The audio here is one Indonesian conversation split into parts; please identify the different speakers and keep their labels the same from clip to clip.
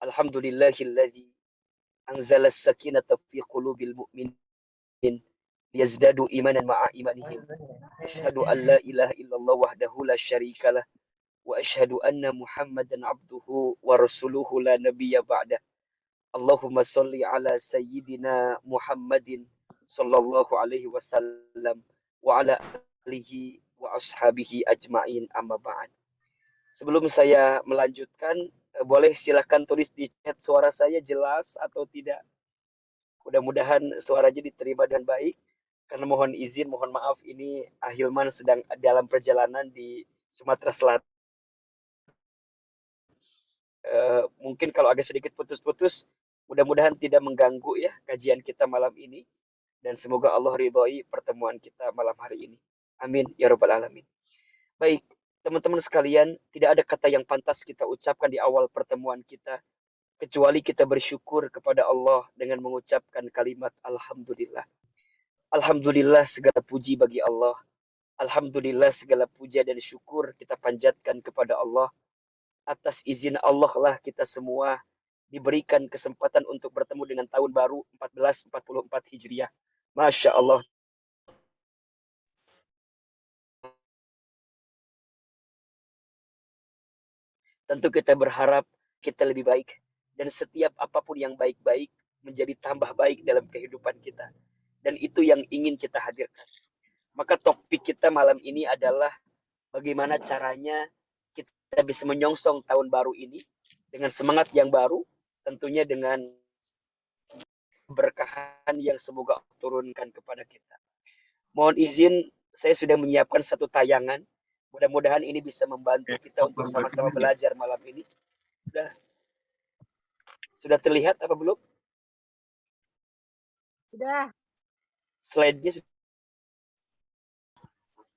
Speaker 1: Alhamdulillahilladzi anzala as-sakinata fi qulubil mu'minin liyazdadu imanan ma'a imanihim. Asyhadu an la ilaha illallah wahdahu la syarikalah wa asyhadu anna Muhammadan abduhu wa rasuluhu la nabiyya ba'dah. Allahumma shalli ala sayyidina Muhammadin sallallahu alaihi wasallam wa ala alihi wa ashabihi ajma'in, amma ba'd. Sebelum saya melanjutkan, boleh silakan tulis di chat suara saya jelas atau tidak. Mudah-mudahan suaranya diterima dengan baik. Karena mohon izin, mohon maaf, ini Ahilman sedang dalam perjalanan di Sumatera Selatan. Mungkin kalau agak sedikit putus-putus, mudah-mudahan tidak mengganggu ya kajian kita malam ini. Dan semoga Allah ridhoi pertemuan kita malam hari ini. Amin ya rabbal alamin. Baik, teman-teman sekalian, tidak ada kata yang pantas kita ucapkan di awal pertemuan kita kecuali kita bersyukur kepada Allah dengan mengucapkan kalimat Alhamdulillah. Alhamdulillah, segala puji bagi Allah. Alhamdulillah, segala puja dan syukur kita panjatkan kepada Allah. Atas izin Allah lah kita semua diberikan kesempatan untuk bertemu dengan tahun baru 1444 Hijriah. Masya Allah. Tentu kita berharap kita lebih baik. Dan setiap apapun yang baik-baik menjadi tambah baik dalam kehidupan kita. Dan itu yang ingin kita hadirkan. Maka topik kita malam ini adalah bagaimana caranya kita bisa menyongsong tahun baru ini dengan semangat yang baru, tentunya dengan keberkahan yang semoga turunkan kepada kita. Mohon izin, saya sudah menyiapkan satu tayangan. Mudah-mudahan ini bisa membantu kita untuk sama-sama belajar malam ini. Sudah terlihat apa belum?
Speaker 2: Sudah.
Speaker 1: Slide-nya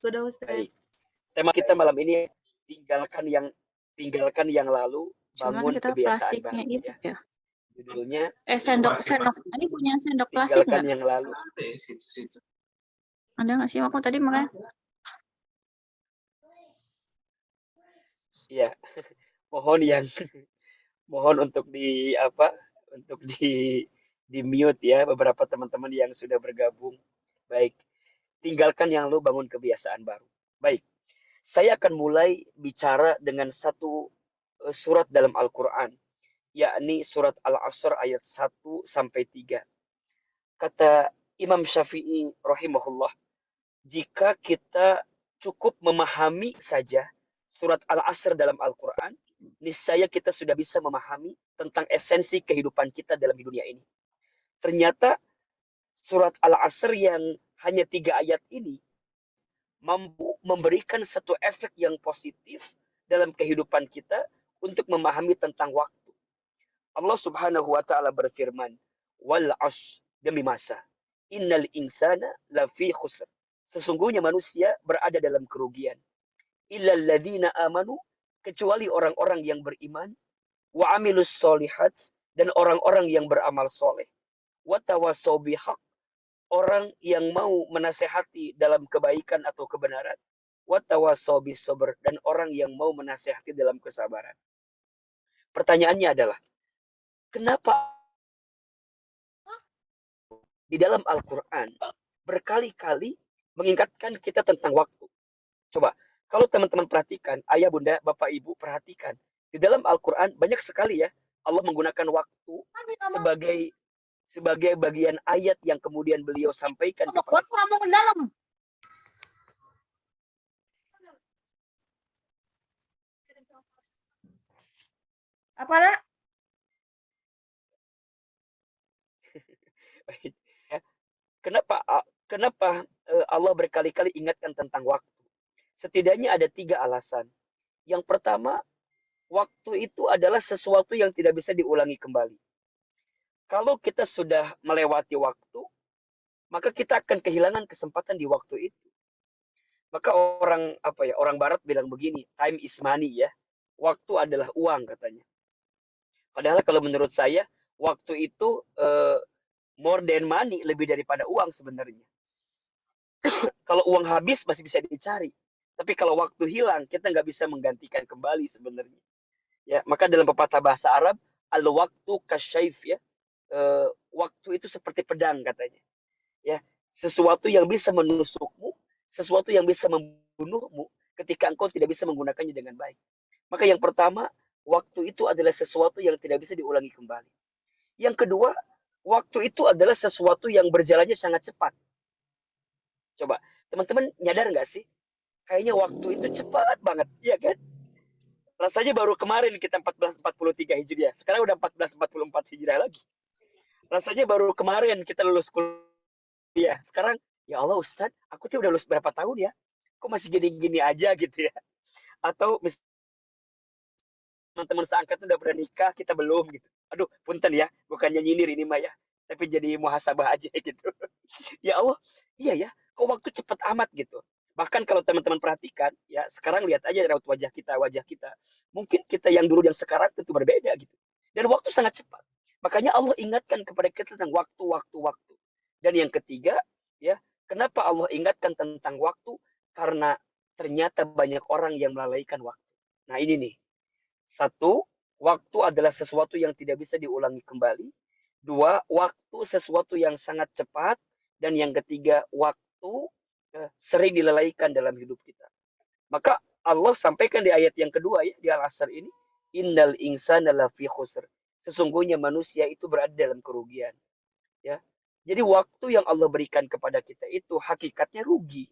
Speaker 2: sudah Ustaz.
Speaker 1: Baik. Tema kita malam ini tinggalkan yang lalu, bangun kebiasaan baru. Ya. Judulnya
Speaker 3: sendok. Ini punya sendok plastik nggak?
Speaker 1: Tinggalkan yang lalu.
Speaker 3: Ada nggak sih? Aku tadi makanya.
Speaker 1: Iya. Mohon untuk di mute ya beberapa teman-teman yang sudah bergabung. Baik. Tinggalkan yang lalu, bangun kebiasaan baru. Baik. Saya akan mulai bicara dengan satu surat dalam Al-Quran, yakni surat Al-Asr ayat 1 sampai 3. Kata Imam Syafi'i rahimahullah, jika kita cukup memahami saja surat Al-Asr dalam Al-Quran, niscaya kita sudah bisa memahami tentang esensi kehidupan kita dalam dunia ini. Ternyata surat Al-Asr yang hanya 3 ayat ini mampu memberikan satu efek yang positif dalam kehidupan kita untuk memahami tentang waktu. Allah Subhanahu wa taala berfirman, "Wal 'ashr", demi masa. "Innal insana lafi khusr". Sesungguhnya manusia berada dalam kerugian. "Illal ladzina amanu", kecuali orang-orang yang beriman, "wa 'amilus sholihat", dan orang-orang yang beramal soleh, "wa tawassaw bihaq", orang yang mau menasehati dalam kebaikan atau kebenaran, wa tawassaw bisabr, dan orang yang mau menasehati dalam kesabaran. Pertanyaannya adalah, kenapa di dalam Al-Quran berkali-kali mengingatkan kita tentang waktu? Coba, kalau teman-teman perhatikan, ayah, bunda, bapak, ibu, perhatikan. Di dalam Al-Quran banyak sekali ya, Allah menggunakan waktu sebagai bagian ayat yang kemudian beliau sampaikan kepada kita.
Speaker 2: Apa nak?
Speaker 1: Kenapa Allah berkali-kali ingatkan tentang waktu? Setidaknya ada 3 alasan. Yang pertama, waktu itu adalah sesuatu yang tidak bisa diulangi kembali. Kalau kita sudah melewati waktu, maka kita akan kehilangan kesempatan di waktu itu. Maka orang barat bilang begini, time is money ya. Waktu adalah uang katanya. Padahal kalau menurut saya, waktu itu more than money, lebih daripada uang sebenarnya. Kalau uang habis masih bisa dicari. Tapi kalau waktu hilang, kita nggak bisa menggantikan kembali sebenarnya. Ya, maka dalam pepatah bahasa Arab, Al-waktu kasyaif ya. Waktu itu seperti pedang katanya. Ya, sesuatu yang bisa menusukmu, sesuatu yang bisa membunuhmu ketika engkau tidak bisa menggunakannya dengan baik. Maka yang pertama, waktu itu adalah sesuatu yang tidak bisa diulangi kembali. Yang kedua, waktu itu adalah sesuatu yang berjalannya sangat cepat. Coba, teman-teman nyadar nggak sih? Kayaknya waktu itu cepat banget, ya kan? Rasanya baru kemarin kita 1443 Hijriah. Sekarang udah 1444 Hijriah lagi. Rasanya baru kemarin kita lulus kuliah. Sekarang, ya Allah Ustadz, aku tuh udah lulus berapa tahun ya? Kok masih gini-gini aja gitu ya? Atau teman-teman seangkatan udah pernah nikah, kita belum gitu. Aduh, punten ya, bukannya nyindir ini mah ya. Tapi jadi muhasabah aja gitu. Ya Allah, iya ya, kok waktu cepat amat gitu. Bahkan kalau teman-teman perhatikan, ya sekarang lihat aja raut wajah kita. Mungkin kita yang dulu dan sekarang tentu berbeda gitu. Dan waktu sangat cepat. Makanya Allah ingatkan kepada kita tentang waktu. Dan yang ketiga, ya, kenapa Allah ingatkan tentang waktu? Karena ternyata banyak orang yang melalaikan waktu. Nah ini nih, satu, waktu adalah sesuatu yang tidak bisa diulangi kembali. Dua, waktu sesuatu yang sangat cepat. Dan yang ketiga, waktu sering dilalaikan dalam hidup kita. Maka Allah sampaikan di ayat yang kedua ya, di Al-Asr ini, innal insana lafi khusr. Sesungguhnya manusia itu berada dalam kerugian. Ya. Jadi waktu yang Allah berikan kepada kita itu hakikatnya rugi.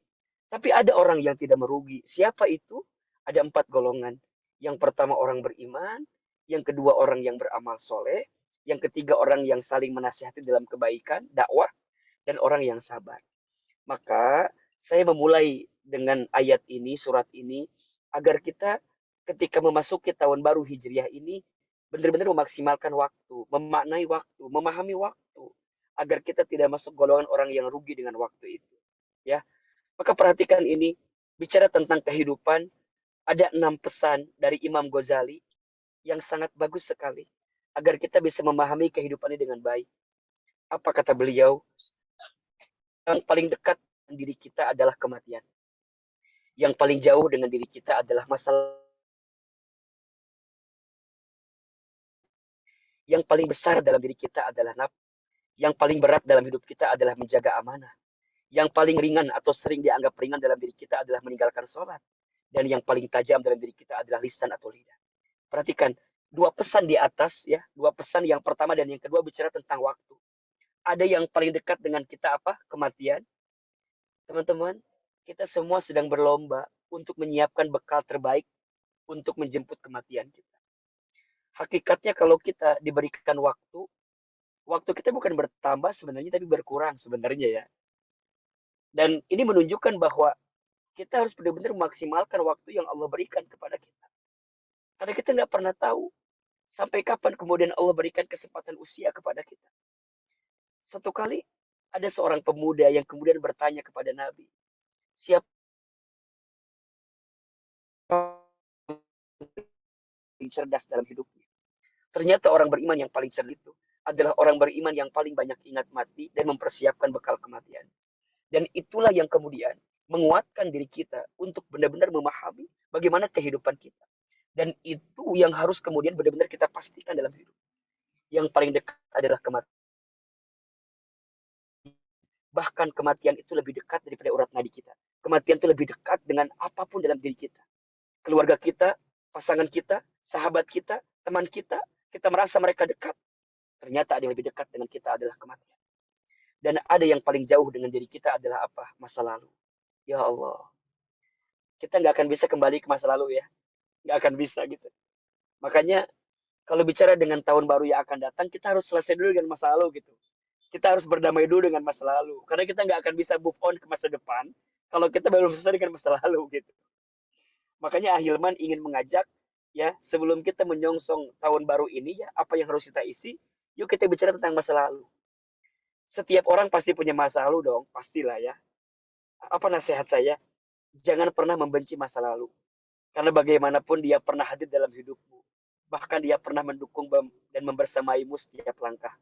Speaker 1: Tapi ada orang yang tidak merugi. Siapa itu? Ada 4 golongan. Yang pertama orang beriman, yang kedua orang yang beramal soleh, yang ketiga orang yang saling menasihati dalam kebaikan, dakwah, dan orang yang sabar. Maka saya memulai dengan ayat ini, surat ini, agar kita ketika memasuki tahun baru Hijriah ini, benar-benar memaksimalkan waktu, memaknai waktu, memahami waktu, agar kita tidak masuk golongan orang yang rugi dengan waktu itu. Ya, maka perhatikan ini, bicara tentang kehidupan, ada 6 pesan dari Imam Ghazali yang sangat bagus sekali, agar kita bisa memahami kehidupan ini dengan baik. Apa kata beliau? Yang paling dekat dengan diri kita adalah kematian. Yang paling jauh dengan diri kita adalah masalah. Yang paling besar dalam diri kita adalah nafsu. Yang paling berat dalam hidup kita adalah menjaga amanah. Yang paling ringan atau sering dianggap ringan dalam diri kita adalah meninggalkan sholat. Dan yang paling tajam dalam diri kita adalah lisan atau lidah. Perhatikan, 2 pesan di atas ya, 2 pesan yang pertama dan yang kedua bicara tentang waktu. Ada yang paling dekat dengan kita apa? Kematian. Teman-teman, kita semua sedang berlomba untuk menyiapkan bekal terbaik untuk menjemput kematian kita. Hakikatnya kalau kita diberikan waktu kita bukan bertambah sebenarnya tapi berkurang sebenarnya ya. Dan ini menunjukkan bahwa kita harus benar-benar memaksimalkan waktu yang Allah berikan kepada kita. Karena kita nggak pernah tahu sampai kapan kemudian Allah berikan kesempatan usia kepada kita. Satu kali ada seorang pemuda yang kemudian bertanya kepada Nabi, siapa yang cerdas dalam hidupnya? Ternyata orang beriman yang paling cerdas itu adalah orang beriman yang paling banyak ingat mati dan mempersiapkan bekal kematian. Dan itulah yang kemudian menguatkan diri kita untuk benar-benar memahami bagaimana kehidupan kita. Dan itu yang harus kemudian benar-benar kita pastikan dalam hidup. Yang paling dekat adalah kematian. Bahkan kematian itu lebih dekat daripada urat nadi kita. Kematian itu lebih dekat dengan apapun dalam diri kita. Keluarga kita, pasangan kita, sahabat kita, teman kita merasa mereka dekat. Ternyata ada yang lebih dekat dengan kita adalah kematian. Dan ada yang paling jauh dengan diri kita adalah apa? Masa lalu. Ya Allah. Kita nggak akan bisa kembali ke masa lalu ya. Nggak akan bisa gitu. Makanya kalau bicara dengan tahun baru yang akan datang, kita harus selesai dulu dengan masa lalu gitu. Kita harus berdamai dulu dengan masa lalu. Karena kita nggak akan bisa move on ke masa depan kalau kita belum selesai dengan masa lalu gitu. Makanya Ahilman ingin mengajak ya, sebelum kita menyongsong tahun baru ini ya, apa yang harus kita isi? Yuk kita bicara tentang masa lalu. Setiap orang pasti punya masa lalu dong, pastilah ya. Apa nasihat saya? Jangan pernah membenci masa lalu. Karena bagaimanapun dia pernah hadir dalam hidupmu. Bahkan dia pernah mendukung dan membersamaimu setiap langkah.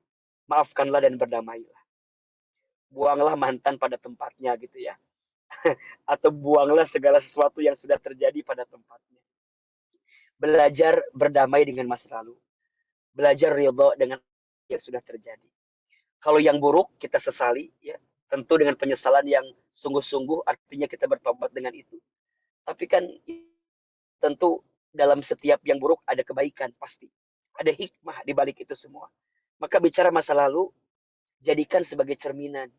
Speaker 1: Maafkanlah dan berdamailah. Buanglah mantan pada tempatnya gitu ya. Atau buanglah segala sesuatu yang sudah terjadi pada tempatnya. Belajar berdamai dengan masa lalu. belajar ridho dengan yang sudah terjadi. Kalau yang buruk kita sesali, ya, tentu dengan penyesalan yang sungguh-sungguh, artinya kita bertobat dengan itu. Tapi kan tentu dalam setiap yang buruk ada kebaikan pasti. Ada hikmah di balik itu semua. Maka bicara masa lalu, jadikan sebagai cerminan,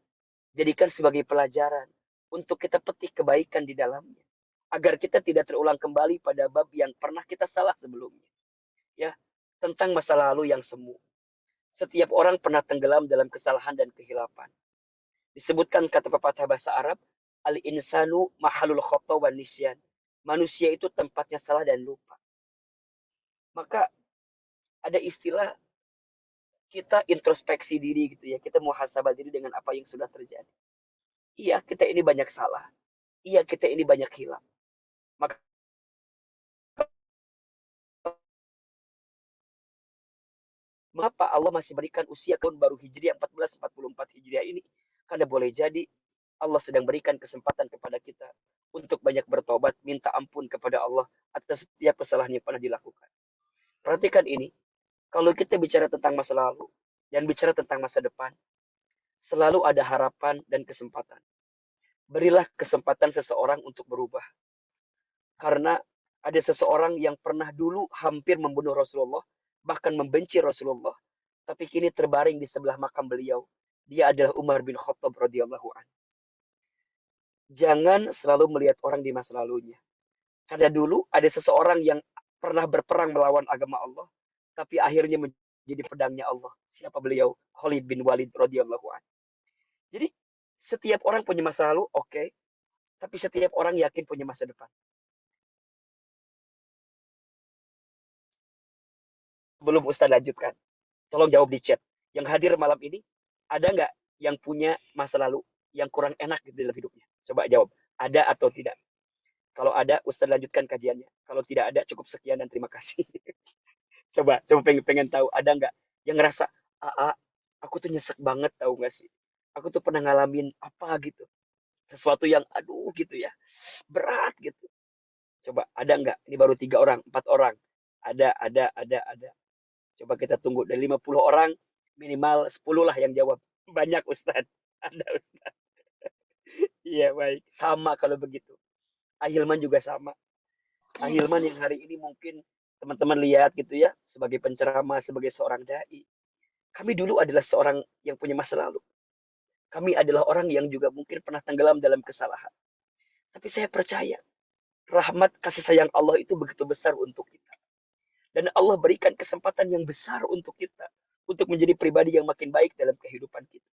Speaker 1: jadikan sebagai pelajaran untuk kita petik kebaikan di dalamnya. Agar kita tidak terulang kembali pada bab yang pernah kita salah sebelumnya. Ya, tentang masa lalu yang semu. Setiap orang pernah tenggelam dalam kesalahan dan kehilapan. Disebutkan kata pepatah bahasa Arab, al-insanu mahalul khata wan nisyan. Manusia itu tempatnya salah dan lupa. Maka ada istilah kita introspeksi diri gitu ya. Kita muhasabah diri dengan apa yang sudah terjadi. Iya, kita ini banyak salah. Iya, kita ini banyak hilang. Maka mengapa Allah masih berikan usia tahun baru Hijriah 1444 Hijriah ini? Karena boleh jadi Allah sedang berikan kesempatan kepada kita untuk banyak bertobat, minta ampun kepada Allah atas setiap kesalahan yang pernah dilakukan. Perhatikan ini, kalau kita bicara tentang masa lalu dan bicara tentang masa depan, selalu ada harapan dan kesempatan. Berilah kesempatan seseorang untuk berubah. Karena ada seseorang yang pernah dulu hampir membunuh Rasulullah, bahkan membenci Rasulullah, tapi kini terbaring di sebelah makam beliau. Dia adalah Umar bin Khattab radhiyallahu anhu. Jangan selalu melihat orang di masa lalunya. Karena dulu ada seseorang yang pernah berperang melawan agama Allah, tapi akhirnya menjadi pedangnya Allah. Siapa beliau? Khalid bin Walid radhiyallahu anhu. Jadi setiap orang punya masa lalu, oke. Tapi setiap orang yakin punya masa depan. Belum Ustaz lanjutkan. Tolong jawab di chat. Yang hadir malam ini, ada nggak yang punya masa lalu yang kurang enak di dalam hidupnya? Coba jawab. Ada atau tidak? Kalau ada, Ustaz lanjutkan kajiannya. Kalau tidak ada, cukup sekian dan terima kasih. coba pengen tahu. Ada nggak yang ngerasa, aku tuh nyesek banget tahu nggak sih? Aku tuh pernah ngalamin apa gitu. Sesuatu yang aduh gitu ya. Berat gitu. Coba ada nggak? Ini baru 3 orang, 4 orang. Ada. Coba kita tunggu dari 50 orang, minimal 10 lah yang jawab. Banyak Ustaz. Ada Ustaz. Iya baik. Sama kalau begitu. Ahilman juga sama. Ahilman yang hari ini mungkin teman-teman lihat gitu ya. Sebagai penceramah, sebagai seorang da'i. Kami dulu adalah seorang yang punya masa lalu. Kami adalah orang yang juga mungkin pernah tenggelam dalam kesalahan. Tapi saya percaya. Rahmat kasih sayang Allah itu begitu besar untuk kita. Dan Allah berikan kesempatan yang besar untuk kita. Untuk menjadi pribadi yang makin baik dalam kehidupan kita.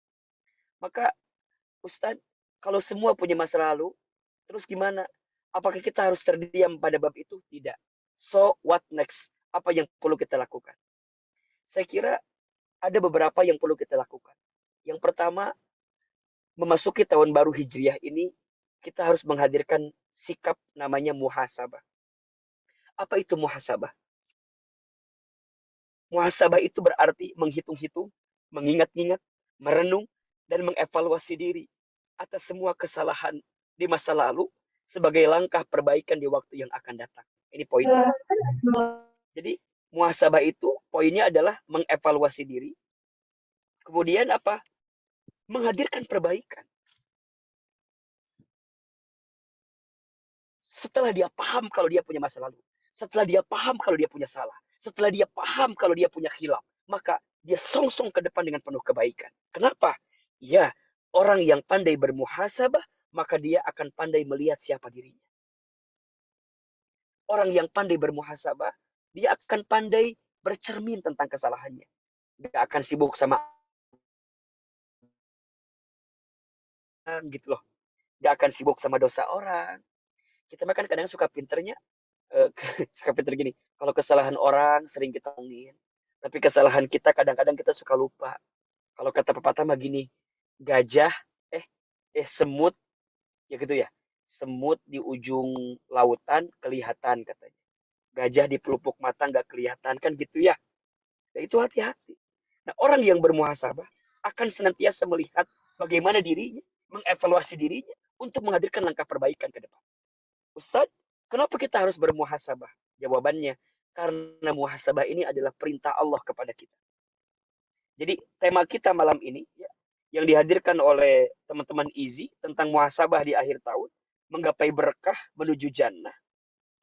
Speaker 1: Maka Ustadz, kalau semua punya masa lalu, terus gimana? Apakah kita harus terdiam pada bab itu? Tidak. So, what next? Apa yang perlu kita lakukan? Saya kira ada beberapa yang perlu kita lakukan. Yang pertama, memasuki tahun baru Hijriah ini, kita harus menghadirkan sikap namanya muhasabah. Apa itu muhasabah? Muhasabah itu berarti menghitung-hitung, mengingat-ingat, merenung, dan mengevaluasi diri atas semua kesalahan di masa lalu sebagai langkah perbaikan di waktu yang akan datang. Ini poinnya. Jadi muhasabah itu poinnya adalah mengevaluasi diri. Kemudian apa? Menghadirkan perbaikan. Setelah dia paham kalau dia punya masa lalu. Setelah dia paham kalau dia punya salah. Setelah dia paham kalau dia punya khilaf. Maka dia songsong ke depan dengan penuh kebaikan. Kenapa? Ya, orang yang pandai bermuhasabah, maka dia akan pandai melihat siapa dirinya. Orang yang pandai bermuhasabah, dia akan pandai bercermin tentang kesalahannya. Dia akan sibuk sama gitu loh. Dia akan sibuk sama dosa orang. Kita makan kadang suka pinternya, suka pinter gini. Kalau kesalahan orang sering kita omongin. Tapi kesalahan kita kadang-kadang kita suka lupa. Kalau kata pepatah mah gini, gajah, semut, ya gitu ya. Semut di ujung lautan kelihatan katanya. Gajah di pelupuk mata nggak kelihatan kan gitu ya. Nah, itu hati-hati. Nah, orang yang bermuhasabah akan senantiasa melihat bagaimana dirinya, mengevaluasi dirinya untuk menghadirkan langkah perbaikan ke depan. Ustaz, kenapa kita harus bermuhasabah? Jawabannya, Karena muhasabah ini adalah perintah Allah kepada kita. Jadi tema kita malam ini ya, yang dihadirkan oleh teman-teman Easy tentang muhasabah di akhir tahun, menggapai berkah menuju jannah.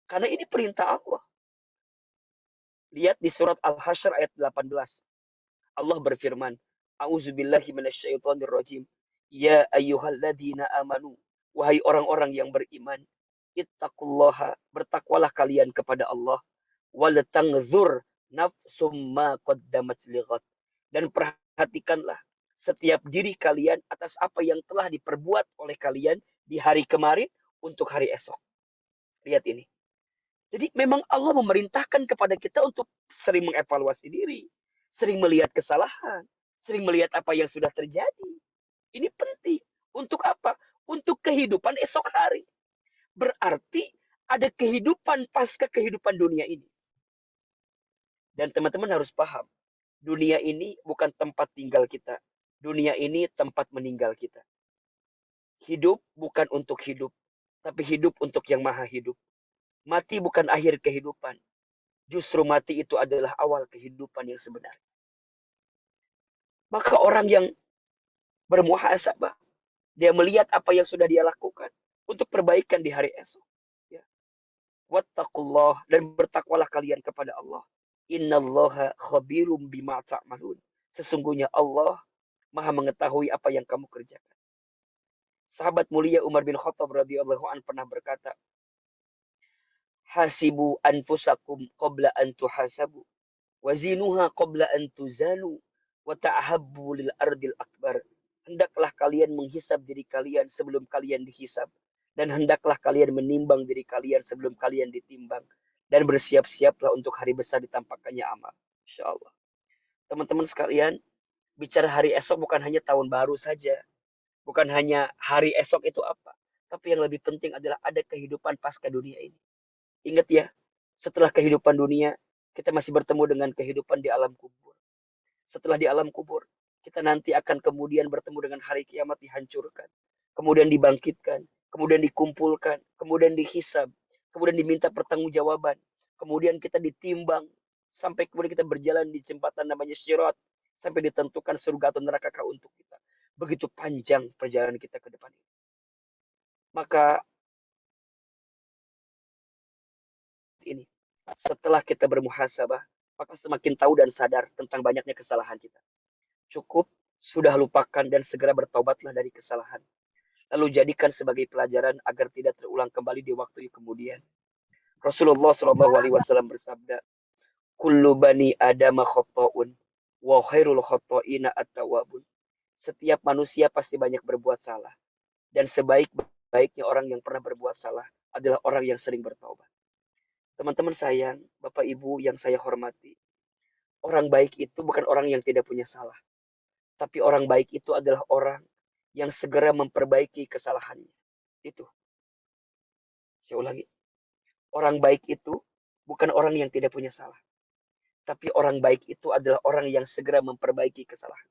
Speaker 1: Karena ini perintah Allah. Lihat di surat Al-Hasyr ayat 18. Allah berfirman, A'udzubillahi minasyaitonirrajim. Ya ayyuhalladzina amanu, wahai orang-orang yang beriman, ittaqullaha, bertakwalah kalian kepada Allah, wal tanzur nafsum ma qaddamat lighad, dan perhatikanlah setiap diri kalian atas apa yang telah diperbuat oleh kalian di hari kemarin untuk hari esok. Lihat ini. Jadi memang Allah memerintahkan kepada kita untuk sering mengevaluasi diri, sering melihat kesalahan, sering melihat apa yang sudah terjadi. Ini penting. Untuk apa? Untuk kehidupan esok hari. Berarti ada kehidupan pasca kehidupan dunia ini. Dan teman-teman harus paham, dunia ini bukan tempat tinggal kita. Dunia ini tempat meninggal kita. Hidup bukan untuk hidup, tapi hidup untuk yang maha hidup. Mati bukan akhir kehidupan. Justru mati itu adalah awal kehidupan yang sebenarnya. Maka orang yang bermuhasabah, dia melihat apa yang sudah dia lakukan untuk perbaikan di hari esok. Ya. Wattaqullah, dan bertakwalah kalian kepada Allah. Innallaha khabirum bima ta'malun. Sesungguhnya Allah Maha mengetahui apa yang kamu kerjakan. Sahabat mulia Umar bin Khattab radhiyallahu an pernah berkata, hasibu anfusakum qabla an tuhasabu, wazinuha qabla an tuzanu, wa ta'habbu lil ardil akbar. Hendaklah kalian menghisab diri kalian sebelum kalian dihisab, dan hendaklah kalian menimbang diri kalian sebelum kalian ditimbang, dan bersiap-siaplah untuk hari besar ditampakkannya amal. Insyaallah. Teman-teman sekalian, bicara hari esok bukan hanya tahun baru saja, bukan hanya hari esok itu apa, tapi yang lebih penting adalah ada kehidupan pasca dunia ini. Ingat ya, setelah kehidupan dunia, kita masih bertemu dengan kehidupan di alam kubur. Setelah di alam kubur, kita nanti akan kemudian bertemu dengan hari kiamat, dihancurkan, kemudian dibangkitkan, kemudian dikumpulkan, kemudian dihisab, kemudian diminta pertanggungjawaban, kemudian kita ditimbang, sampai kemudian kita berjalan di jembatan namanya Syirat, sampai ditentukan surga atau neraka untuk kita. Begitu panjang perjalanan kita ke depan ini. Maka ini, setelah kita bermuhasabah, maka semakin tahu dan sadar tentang banyaknya kesalahan kita. Cukup sudah lupakan dan segera bertaubatlah dari kesalahan. Lalu jadikan sebagai pelajaran agar tidak terulang kembali di waktu yang kemudian. Rasulullah SAW bersabda, kullu bani adama khata'un wa khairul khata'ina at-tawwabun. Setiap manusia pasti banyak berbuat salah, dan sebaik-baiknya orang yang pernah berbuat salah adalah orang yang sering bertaubat. Teman-teman sayang, Bapak Ibu yang saya hormati, orang baik itu bukan orang yang tidak punya salah, tapi orang baik itu adalah orang yang segera memperbaiki kesalahannya. Itu. Saya ulangi. Orang baik itu bukan orang yang tidak punya salah, tapi orang baik itu adalah orang yang segera memperbaiki kesalahan.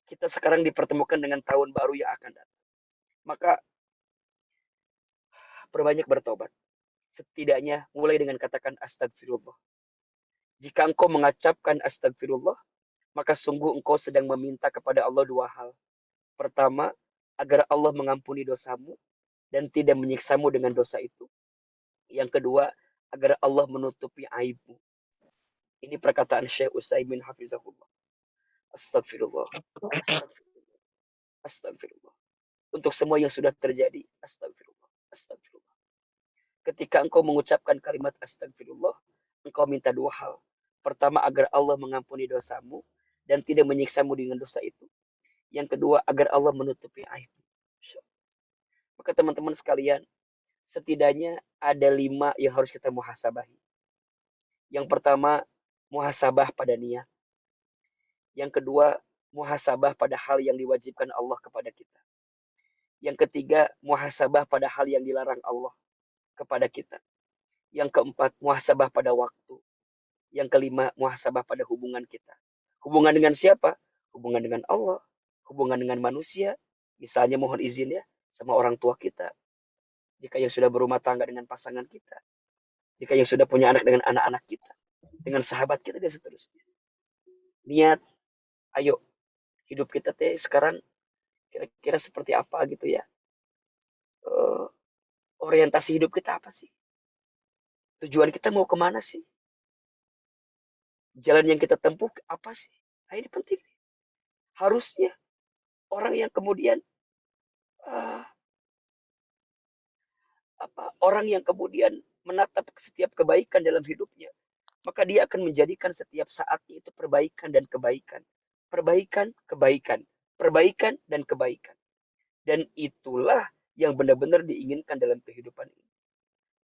Speaker 1: Kita sekarang dipertemukan dengan tahun baru yang akan datang. Maka perbanyak bertobat. Setidaknya mulai dengan katakan astagfirullah. Jika engkau mengucapkan astagfirullah, maka sungguh engkau sedang meminta kepada Allah dua hal. Pertama, agar Allah mengampuni dosamu dan tidak menyiksamu dengan dosa itu. Yang kedua, agar Allah menutupi aibmu. Ini perkataan Syekh Utsaimin hafizahullah. Astagfirullah. Astagfirullah. Astagfirullah. Untuk semua yang sudah terjadi, astagfirullah. Astagfirullah. Ketika engkau mengucapkan kalimat astagfirullah, engkau minta dua hal. Pertama, agar Allah mengampuni dosamu dan tidak menyiksamu dengan dosa itu. Yang kedua, agar Allah menutupi aibmu. Maka teman-teman sekalian, setidaknya ada 5 yang harus kita muhasabahi. Yang pertama, muhasabah pada niat. Yang kedua, muhasabah pada hal yang diwajibkan Allah kepada kita. Yang ketiga, muhasabah pada hal yang dilarang Allah kepada kita. Yang keempat, muhasabah pada waktu. Yang kelima, muhasabah pada hubungan kita. Hubungan dengan siapa? Hubungan dengan Allah. Hubungan dengan manusia. Misalnya mohon izin ya, sama orang tua kita. Jika yang sudah berumah tangga dengan pasangan kita. Jika yang sudah punya anak dengan anak-anak kita, dengan sahabat kita dan seterusnya. Niat, ayo hidup kita teh sekarang kira-kira seperti apa gitu ya. Eh, Orientasi hidup kita apa sih? Tujuan kita mau kemana sih? Jalan yang kita tempuh apa sih? Nah, ini penting. Harusnya orang yang kemudian uh, orang yang kemudian menatap setiap kebaikan dalam hidupnya, maka dia akan menjadikan setiap saatnya itu perbaikan dan kebaikan. Perbaikan, kebaikan. Perbaikan dan kebaikan. Dan itulah yang benar-benar diinginkan dalam kehidupan ini.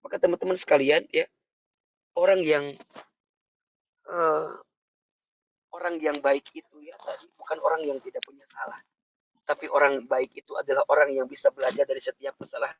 Speaker 1: Maka teman-teman sekalian ya, orang yang uh, orang yang baik itu ya tadi bukan orang yang tidak punya salah. Tapi orang baik itu adalah orang yang bisa belajar dari setiap kesalahan.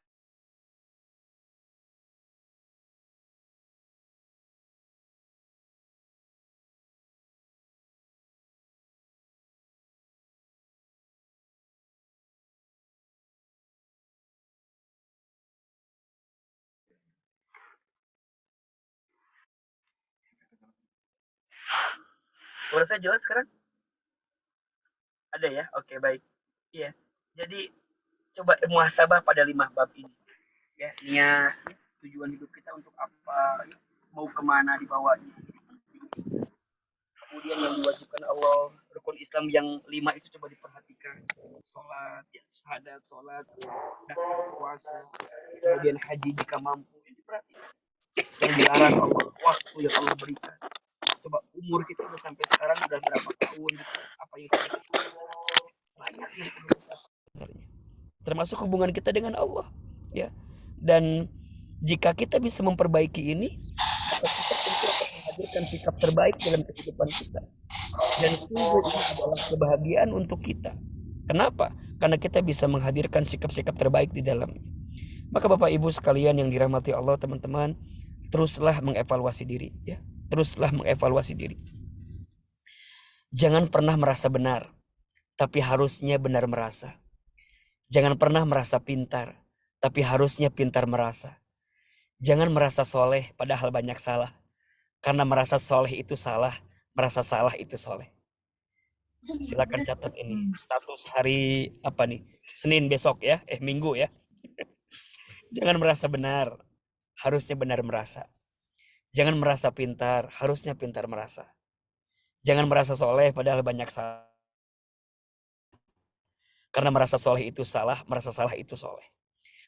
Speaker 1: Suara saya jelas sekarang? Ada ya? Oke, baik. Iya. Jadi coba muhasabah pada 5 bab ini. Ya, niat, tujuan hidup kita untuk apa, ya, mau kemana dibawanya. Kemudian yang diwajibkan Allah, rukun Islam yang 5 itu coba diperhatikan. Sholat, ya, syahadat, sholat, zakat, puasa, kemudian haji jika mampu. Ini diperhatikan. Yang dilarang Allah, waktu yang Allah berikan. Coba umur kita udah sampai sekarang udah berapa tahun gitu. Apa yang sudah kita banyak yang perlu kita sebenarnya. Termasuk hubungan kita dengan Allah, ya. Dan jika kita bisa memperbaiki ini, maka kita tentu akan menghadirkan sikap terbaik dalam kehidupan kita. Dan sungguh ini adalah kebahagiaan untuk kita. Kenapa? Karena kita bisa menghadirkan sikap-sikap terbaik di dalamnya. Maka Bapak Ibu sekalian yang dirahmati Allah, teman-teman, teruslah mengevaluasi diri, ya. Teruslah mengevaluasi diri. Jangan pernah merasa benar, tapi harusnya benar merasa. Jangan pernah merasa pintar, tapi harusnya pintar merasa. Jangan merasa soleh padahal banyak salah. Karena merasa soleh itu salah, merasa salah itu soleh. Silakan catat ini. Status hari apa nih? Senin besok ya, Minggu ya. Jangan merasa benar, harusnya benar merasa. Jangan merasa pintar, harusnya pintar merasa. Jangan merasa soleh padahal banyak salah. Karena merasa soleh itu salah, merasa salah itu soleh.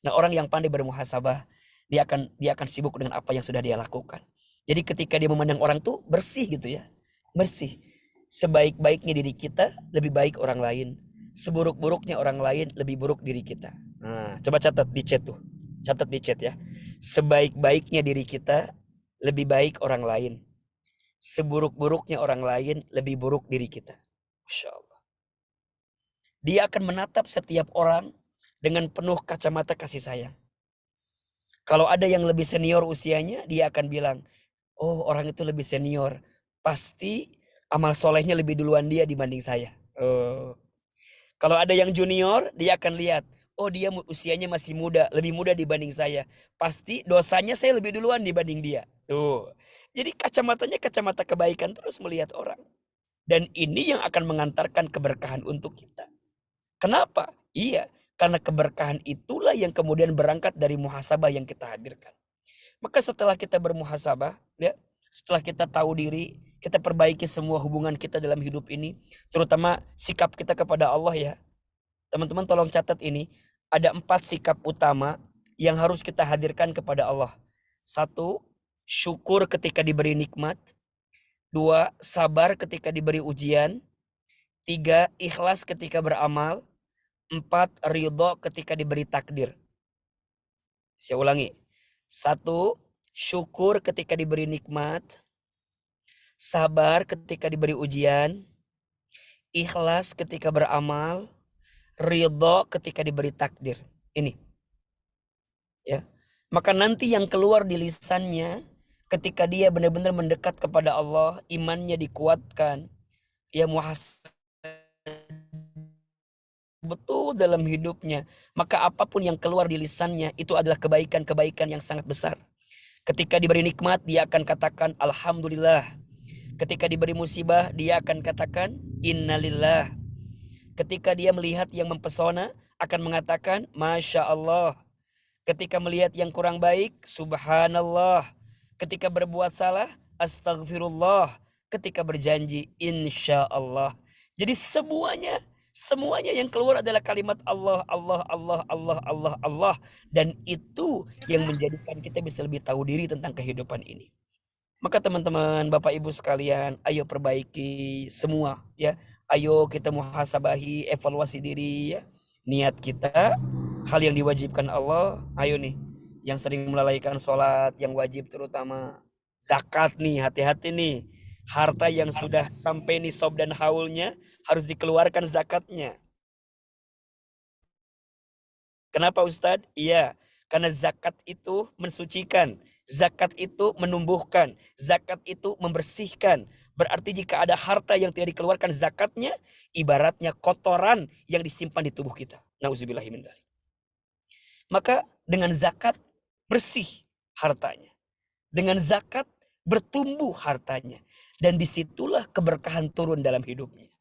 Speaker 1: Nah, orang yang pandai bermuhasabah, dia akan sibuk dengan apa yang sudah dia lakukan. Jadi ketika dia memandang orang tuh bersih gitu ya. Bersih. Sebaik-baiknya diri kita, lebih baik orang lain. Seburuk-buruknya orang lain, lebih buruk diri kita. Nah, coba catat di chat tuh. Catat di chat ya. Sebaik-baiknya diri kita, lebih baik orang lain. Seburuk-buruknya orang lain, lebih buruk diri kita. Masya Allah. Dia akan menatap setiap orang dengan penuh kacamata kasih sayang. Kalau ada yang lebih senior usianya, dia akan bilang, oh orang itu lebih senior. Pasti amal solehnya lebih duluan dia dibanding saya. Oh. Kalau ada yang junior, dia akan lihat, oh dia usianya masih muda, lebih muda dibanding saya. Pasti dosanya saya lebih duluan dibanding dia. Tuh. Jadi kacamatanya kacamata kebaikan terus melihat orang. Dan ini yang akan mengantarkan keberkahan untuk kita. Kenapa? Iya, karena keberkahan itulah yang kemudian berangkat dari muhasabah yang kita hadirkan. Maka setelah kita bermuhasabah, ya, setelah kita tahu diri, kita perbaiki semua hubungan kita dalam hidup ini, terutama sikap kita kepada Allah ya. Teman-teman tolong catat ini, ada 4 sikap utama yang harus kita hadirkan kepada Allah. 1, syukur ketika diberi nikmat. 2, sabar ketika diberi ujian. 3, ikhlas ketika beramal. 4, ridho ketika diberi takdir. Saya ulangi. 1, syukur ketika diberi nikmat. Sabar ketika diberi ujian. Ikhlas ketika beramal. Ridho ketika diberi takdir. Ini. Ya. Maka nanti yang keluar di lisannya ketika dia benar-benar mendekat kepada Allah, imannya dikuatkan, ya muhasabah betul dalam hidupnya, maka apapun yang keluar di lisannya itu adalah kebaikan-kebaikan yang sangat besar. Ketika diberi nikmat, dia akan katakan alhamdulillah. Ketika diberi musibah, dia akan katakan innalillah. Ketika dia melihat yang mempesona, akan mengatakan masya Allah. Ketika melihat yang kurang baik, subhanallah. Ketika berbuat salah, astagfirullah. Ketika berjanji, insya Allah. Jadi semuanya yang keluar adalah kalimat Allah, Allah, Allah, Allah, Allah, Allah. Dan itu yang menjadikan kita bisa lebih tahu diri tentang kehidupan ini. Maka teman-teman, Bapak Ibu sekalian, ayo perbaiki semua ya. Ayo kita muhasabahi, evaluasi diri ya. Niat kita, hal yang diwajibkan Allah, ayo nih. Yang sering melalaikan sholat, yang wajib terutama zakat nih, hati-hati nih. Harta yang sudah sampai nisab dan haulnya harus dikeluarkan zakatnya. Kenapa Ustadz? Iya, karena zakat itu mensucikan. Zakat itu menumbuhkan. Zakat itu membersihkan. Berarti jika ada harta yang tidak dikeluarkan zakatnya, ibaratnya kotoran yang disimpan di tubuh kita. Nauzubillahi min dzalik. Maka dengan zakat bersih hartanya. Dengan zakat bertumbuh hartanya. Dan disitulah keberkahan turun dalam hidupnya.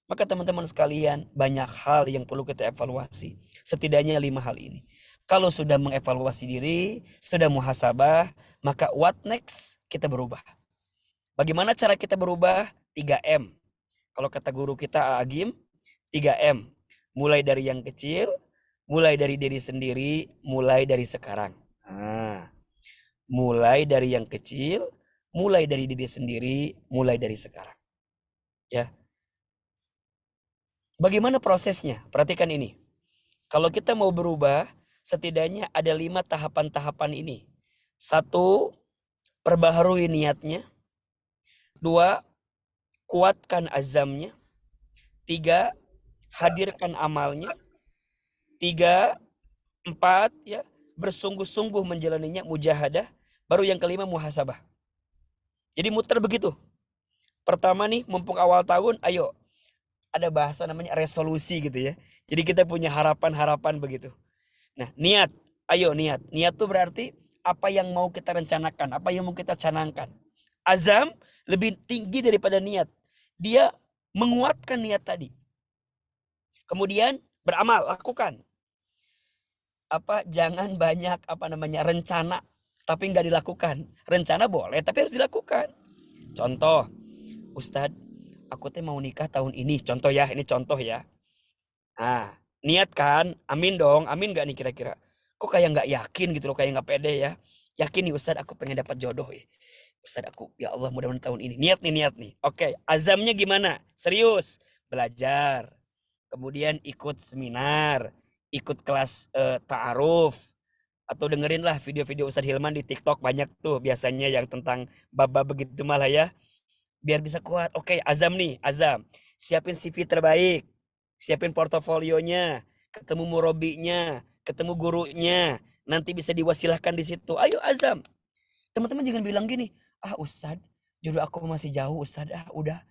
Speaker 1: Maka teman-teman sekalian, banyak hal yang perlu kita evaluasi. Setidaknya 5 hal ini. Kalau sudah mengevaluasi diri, sudah muhasabah, maka what next? Kita berubah. Bagaimana cara kita berubah? 3M. Kalau kata guru kita Agim, 3M. Mulai dari yang kecil, mulai dari diri sendiri, mulai dari sekarang. Mulai dari yang kecil, mulai dari diri sendiri, mulai dari sekarang. Ya. Bagaimana prosesnya? Perhatikan ini. Kalau kita mau berubah, setidaknya ada 5 tahapan-tahapan ini. 1, perbaharui niatnya. 2, kuatkan azamnya. 3, hadirkan amalnya. 3, 4, ya, bersungguh-sungguh menjalaninya, mujahadah. Baru yang kelima, muhasabah. Jadi muter begitu. Pertama nih, mumpung awal tahun, ayo. Ada bahasa namanya resolusi gitu ya. Jadi kita punya harapan-harapan begitu. Nah, niat. Ayo niat. Niat itu berarti apa yang mau kita rencanakan, apa yang mau kita canangkan. Azam lebih tinggi daripada niat. Dia menguatkan niat tadi. Kemudian beramal, lakukan. Jangan banyak rencana tapi nggak dilakukan. Rencana boleh tapi harus dilakukan. Contoh, Ustadz, aku mau nikah tahun ini. Contoh ya, ini contoh ya. Nah, niat kan? Amin dong. Amin gak nih kira-kira? Kok kayak gak yakin gitu loh, kayak gak pede ya. Yakin nih Ustadz, aku pengen dapat jodoh ya. Ustadz, aku ya Allah mudah-mudahan tahun ini. Niat nih. Oke, azamnya gimana? Serius. Belajar. Kemudian ikut seminar. Ikut kelas ta'aruf. Atau dengerin lah video-video Ustadz Hilman di TikTok. Banyak tuh biasanya yang tentang bab-bab begitu malah ya. Biar bisa kuat. Oke, azam nih, azam. Siapin CV terbaik. Siapin portofolionya. Ketemu murobinya. Ketemu gurunya. Nanti bisa diwasilahkan di situ. Ayo azam. Teman-teman jangan bilang gini. Ustadz, jodoh aku masih jauh Ustadz. Udah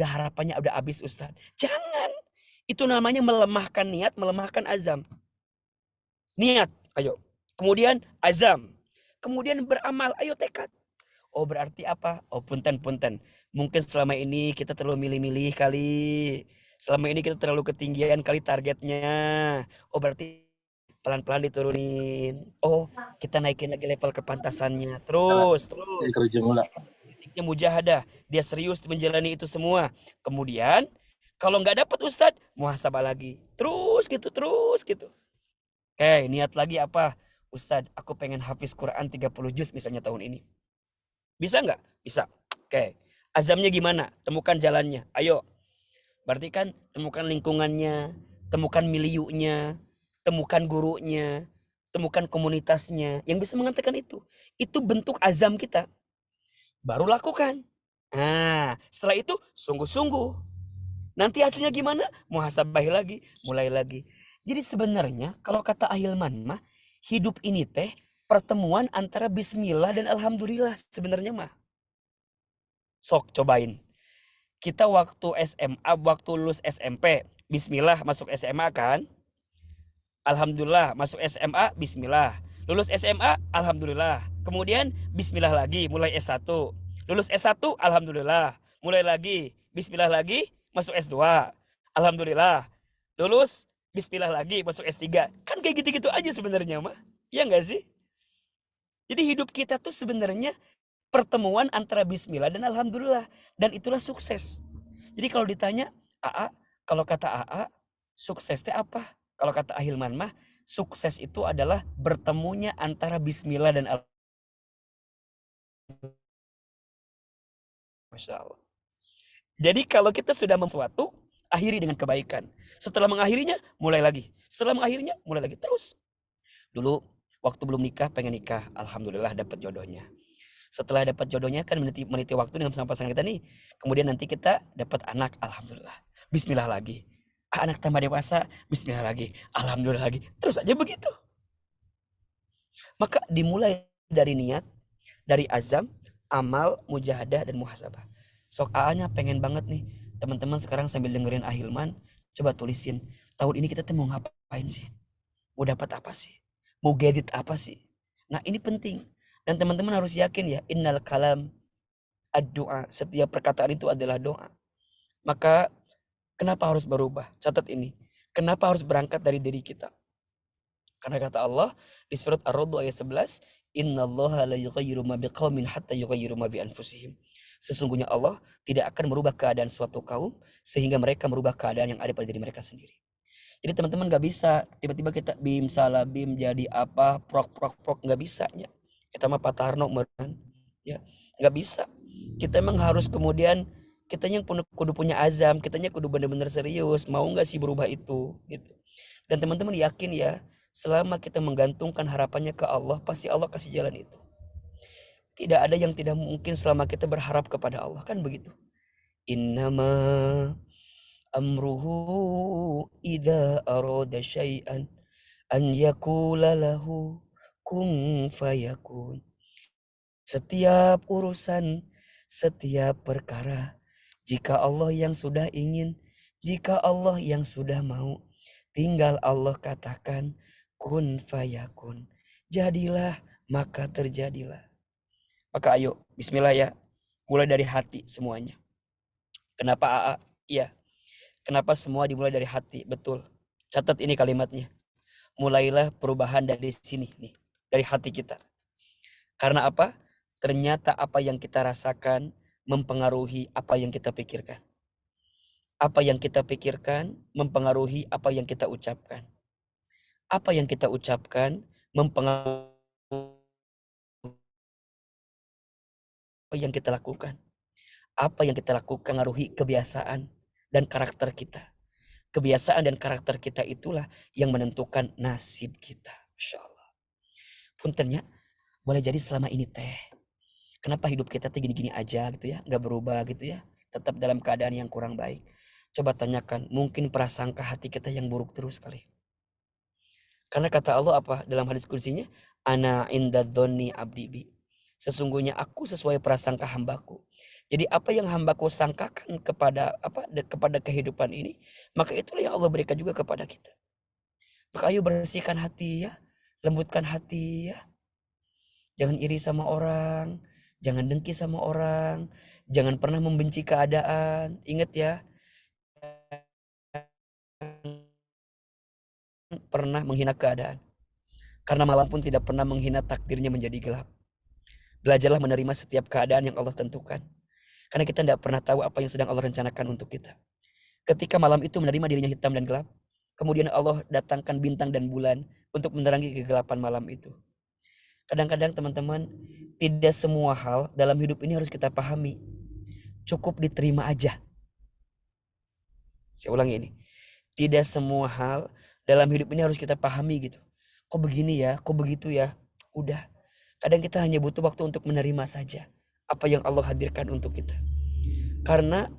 Speaker 1: harapannya udah habis Ustadz. Jangan. Itu namanya melemahkan niat, melemahkan azam. Niat, ayo. Kemudian azam. Kemudian beramal, ayo tekad. Berarti apa? Punten. Mungkin selama ini kita terlalu milih-milih kali. Selama ini kita terlalu ketinggian kali targetnya. Berarti pelan-pelan diturunin. Kita naikin lagi level kepantasannya. Terus. Titiknya mujahadah. Dia serius menjalani itu semua. Kemudian, kalau nggak dapat Ustadz, muhasabah lagi. Terus gitu. Oke, niat lagi apa? Ustadz, aku pengen hafiz Quran 30 juz misalnya tahun ini. Bisa nggak? Bisa. Oke. Azamnya gimana? Temukan jalannya. Ayo. Berarti kan temukan lingkungannya, temukan miliunya, temukan gurunya, temukan komunitasnya yang bisa mengantarkan itu. Itu bentuk azam kita. Baru lakukan. Nah, setelah itu sungguh-sungguh. Nanti hasilnya gimana? Muhasabah lagi, mulai lagi. Jadi sebenarnya kalau kata Ahilman mah, hidup ini teh pertemuan antara bismillah dan alhamdulillah sebenarnya mah. Sok cobain. Kita waktu SMA, waktu lulus SMP, bismillah masuk SMA kan? Alhamdulillah masuk SMA, bismillah. Lulus SMA, alhamdulillah.
Speaker 4: Kemudian bismillah lagi, mulai S1. Lulus S1, alhamdulillah. Mulai lagi, bismillah lagi, masuk S2. Alhamdulillah. Lulus, bismillah lagi, masuk S3. Kan kayak gitu-gitu aja sebenarnya, mah. Iya enggak sih? Jadi hidup kita tuh sebenarnya pertemuan antara bismillah dan alhamdulillah. Dan itulah sukses. Jadi kalau ditanya, AA, kalau kata AA, suksesnya apa? Kalau kata Ahilman mah, sukses itu adalah bertemunya antara bismillah dan alhamdulillah. Masya Allah. Jadi kalau kita sudah sesuatu, akhiri dengan kebaikan. Setelah mengakhirinya, mulai lagi. Setelah mengakhirinya, mulai lagi. Terus. Dulu, waktu belum nikah, pengen nikah. Alhamdulillah dapat jodohnya. Setelah dapat jodohnya, kan meniti waktu dengan sama pasangan kita nih. Kemudian nanti kita dapat anak. Alhamdulillah. Bismillah lagi. Anak tambah dewasa. Bismillah lagi. Alhamdulillah lagi. Terus aja begitu. Maka dimulai dari niat, dari azam, amal, mujahadah, dan muhasabah. Sok A-nya pengen banget nih. Teman-teman sekarang sambil dengerin Ahilman, coba tulisin. Tahun ini kita mau ngapain sih? Mau dapat apa sih? Mau gadget apa sih? Nah ini penting. Dan teman-teman harus yakin ya. Innal kalam ad-doa. Setiap perkataan itu adalah doa. Maka kenapa harus berubah? Catat ini. Kenapa harus berangkat dari diri kita? Karena kata Allah di surat Ar-Ra'd ayat 11, innallaha la yughayyiru ma biqaumin hatta yughayyiru ma bi anfusihim. Sesungguhnya Allah tidak akan merubah keadaan suatu kaum sehingga mereka merubah keadaan yang ada pada diri mereka sendiri. Jadi teman-teman gak bisa tiba-tiba kita bim salah bim jadi apa prok gak bisanya. Kita mah patarno meureun ya. Gak bisa. Kita emang harus kemudian kitanya kudu punya azam, kitanya kudu benar-benar serius, mau gak sih berubah itu gitu. Dan teman-teman yakin ya, selama kita menggantungkan harapannya ke Allah, pasti Allah kasih jalan itu. Tidak ada yang tidak mungkin selama kita berharap kepada Allah, kan begitu. Innama amruhu idza arada syai'an an yaqula lahu kun fayakun. Setiap urusan, setiap perkara, jika Allah yang sudah ingin, jika Allah yang sudah mau, tinggal Allah katakan kun fayakun. Jadilah, maka terjadilah. Maka ayo, bismillah ya. Mulai dari hati semuanya. Kenapa AA? Iya. Kenapa semua dimulai dari hati? Betul. Catat ini kalimatnya. Mulailah perubahan dari sini nih. Dari hati kita. Karena apa? Ternyata apa yang kita rasakan mempengaruhi apa yang kita pikirkan. Apa yang kita pikirkan mempengaruhi apa yang kita ucapkan. Apa yang kita ucapkan mempengaruhi apa yang kita lakukan. Apa yang kita lakukan mengaruhi kebiasaan dan karakter kita. Kebiasaan dan karakter kita itulah yang menentukan nasib kita. Masya Allah. Puntennya, boleh jadi selama ini teh. Kenapa hidup kita teh gini-gini aja gitu ya. Gak berubah gitu ya. Tetap dalam keadaan yang kurang baik. Coba tanyakan, mungkin prasangka hati kita yang buruk terus kali. Karena kata Allah apa dalam hadis kursinya? Ana inda dhonni abdi bi. Sesungguhnya aku sesuai prasangka hambaku. Jadi apa yang hambaku sangkakan kepada kehidupan ini, maka itulah yang Allah berikan juga kepada kita. Maka ayo bersihkan hati ya, lembutkan hati ya. Jangan iri sama orang, jangan dengki sama orang, jangan pernah membenci keadaan. Ingat ya, pernah menghina keadaan. Karena malam pun tidak pernah menghina takdirnya menjadi gelap. Belajarlah menerima setiap keadaan yang Allah tentukan. Karena kita tidak pernah tahu apa yang sedang Allah rencanakan untuk kita. Ketika malam itu menerima dirinya hitam dan gelap, kemudian Allah datangkan bintang dan bulan untuk menerangi kegelapan malam itu. Kadang-kadang teman-teman, tidak semua hal dalam hidup ini harus kita pahami. Cukup diterima aja. Saya ulangi ini. Tidak semua hal dalam hidup ini harus kita pahami gitu. Kok begini ya, kok begitu ya. Udah. Kadang kita hanya butuh waktu untuk menerima saja apa yang Allah hadirkan untuk kita. Karena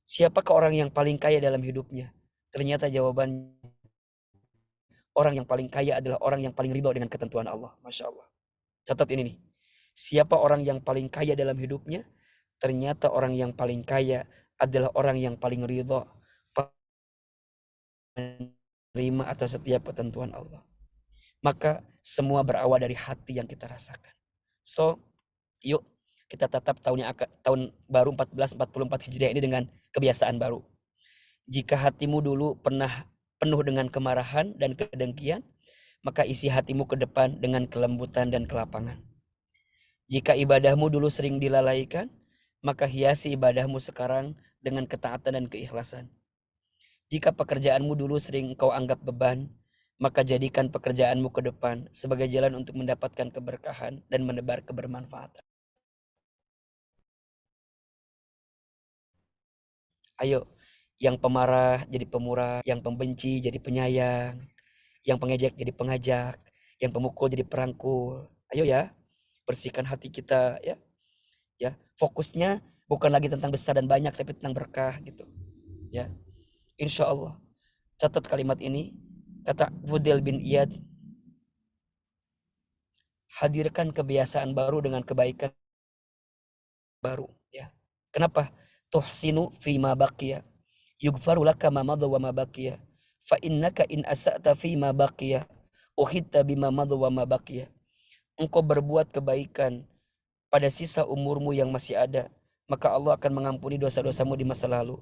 Speaker 4: siapakah orang yang paling kaya dalam hidupnya? Ternyata jawaban orang yang paling kaya adalah orang yang paling ridho dengan ketentuan Allah. Masya Allah. Catat ini nih. Siapa orang yang paling kaya dalam hidupnya? Ternyata orang yang paling kaya adalah orang yang paling ridho menerima atas setiap ketentuan Allah. Maka semua berawal dari hati yang kita rasakan. So, yuk kita tetap tahun baru 1444 Hijriah ini dengan kebiasaan baru. Jika hatimu dulu pernah penuh dengan kemarahan dan kedengkian, maka isi hatimu ke depan dengan kelembutan dan kelapangan. Jika ibadahmu dulu sering dilalaikan, maka hiasi ibadahmu sekarang dengan ketaatan dan keikhlasan. Jika pekerjaanmu dulu sering kau anggap beban, maka jadikan pekerjaanmu ke depan sebagai jalan untuk mendapatkan keberkahan dan menebar kebermanfaatan. Ayo, yang pemarah jadi pemurah, yang pembenci jadi penyayang, yang pengejek jadi pengajak, yang pemukul jadi perangkul. Ayo ya, bersihkan hati kita ya. Ya, fokusnya bukan lagi tentang besar dan banyak tapi tentang berkah gitu. Ya. Insya Allah. Catat kalimat ini, kata Fudail bin Iyad, hadirkan kebiasaan baru dengan kebaikan baru ya. Kenapa? Tuhsinu fima baqiya yughfaru laka ma madha wa ma baqiya fa innaka in asa'ta fima baqiya uhitta bima madha wa ma baqiya. Engkau berbuat kebaikan pada sisa umurmu yang masih ada, maka Allah akan mengampuni dosa-dosamu di masa lalu.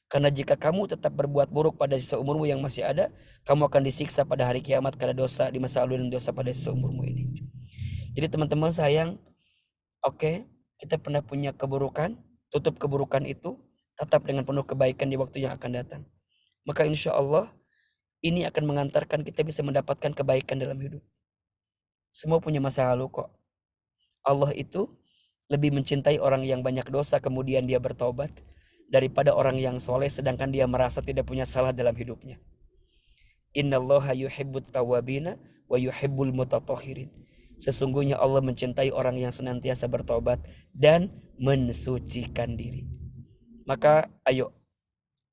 Speaker 4: Karena jika kamu tetap berbuat buruk pada sisa umurmu yang masih ada, kamu akan disiksa pada hari kiamat karena dosa di masa lalu dan dosa pada sisa umurmu ini. Jadi teman-teman sayang, oke, kita pernah punya keburukan, tutup keburukan itu, tetap dengan penuh kebaikan di waktu yang akan datang. Maka insya Allah, ini akan mengantarkan kita bisa mendapatkan kebaikan dalam hidup. Semua punya masa lalu kok. Allah itu lebih mencintai orang yang banyak dosa kemudian dia bertobat daripada orang yang soleh sedangkan dia merasa tidak punya salah dalam hidupnya. Innallaha yuhibbut tawwabina wa yuhibbul mutatahhirin. Sesungguhnya Allah mencintai orang yang senantiasa bertobat dan mensucikan diri. Maka ayo,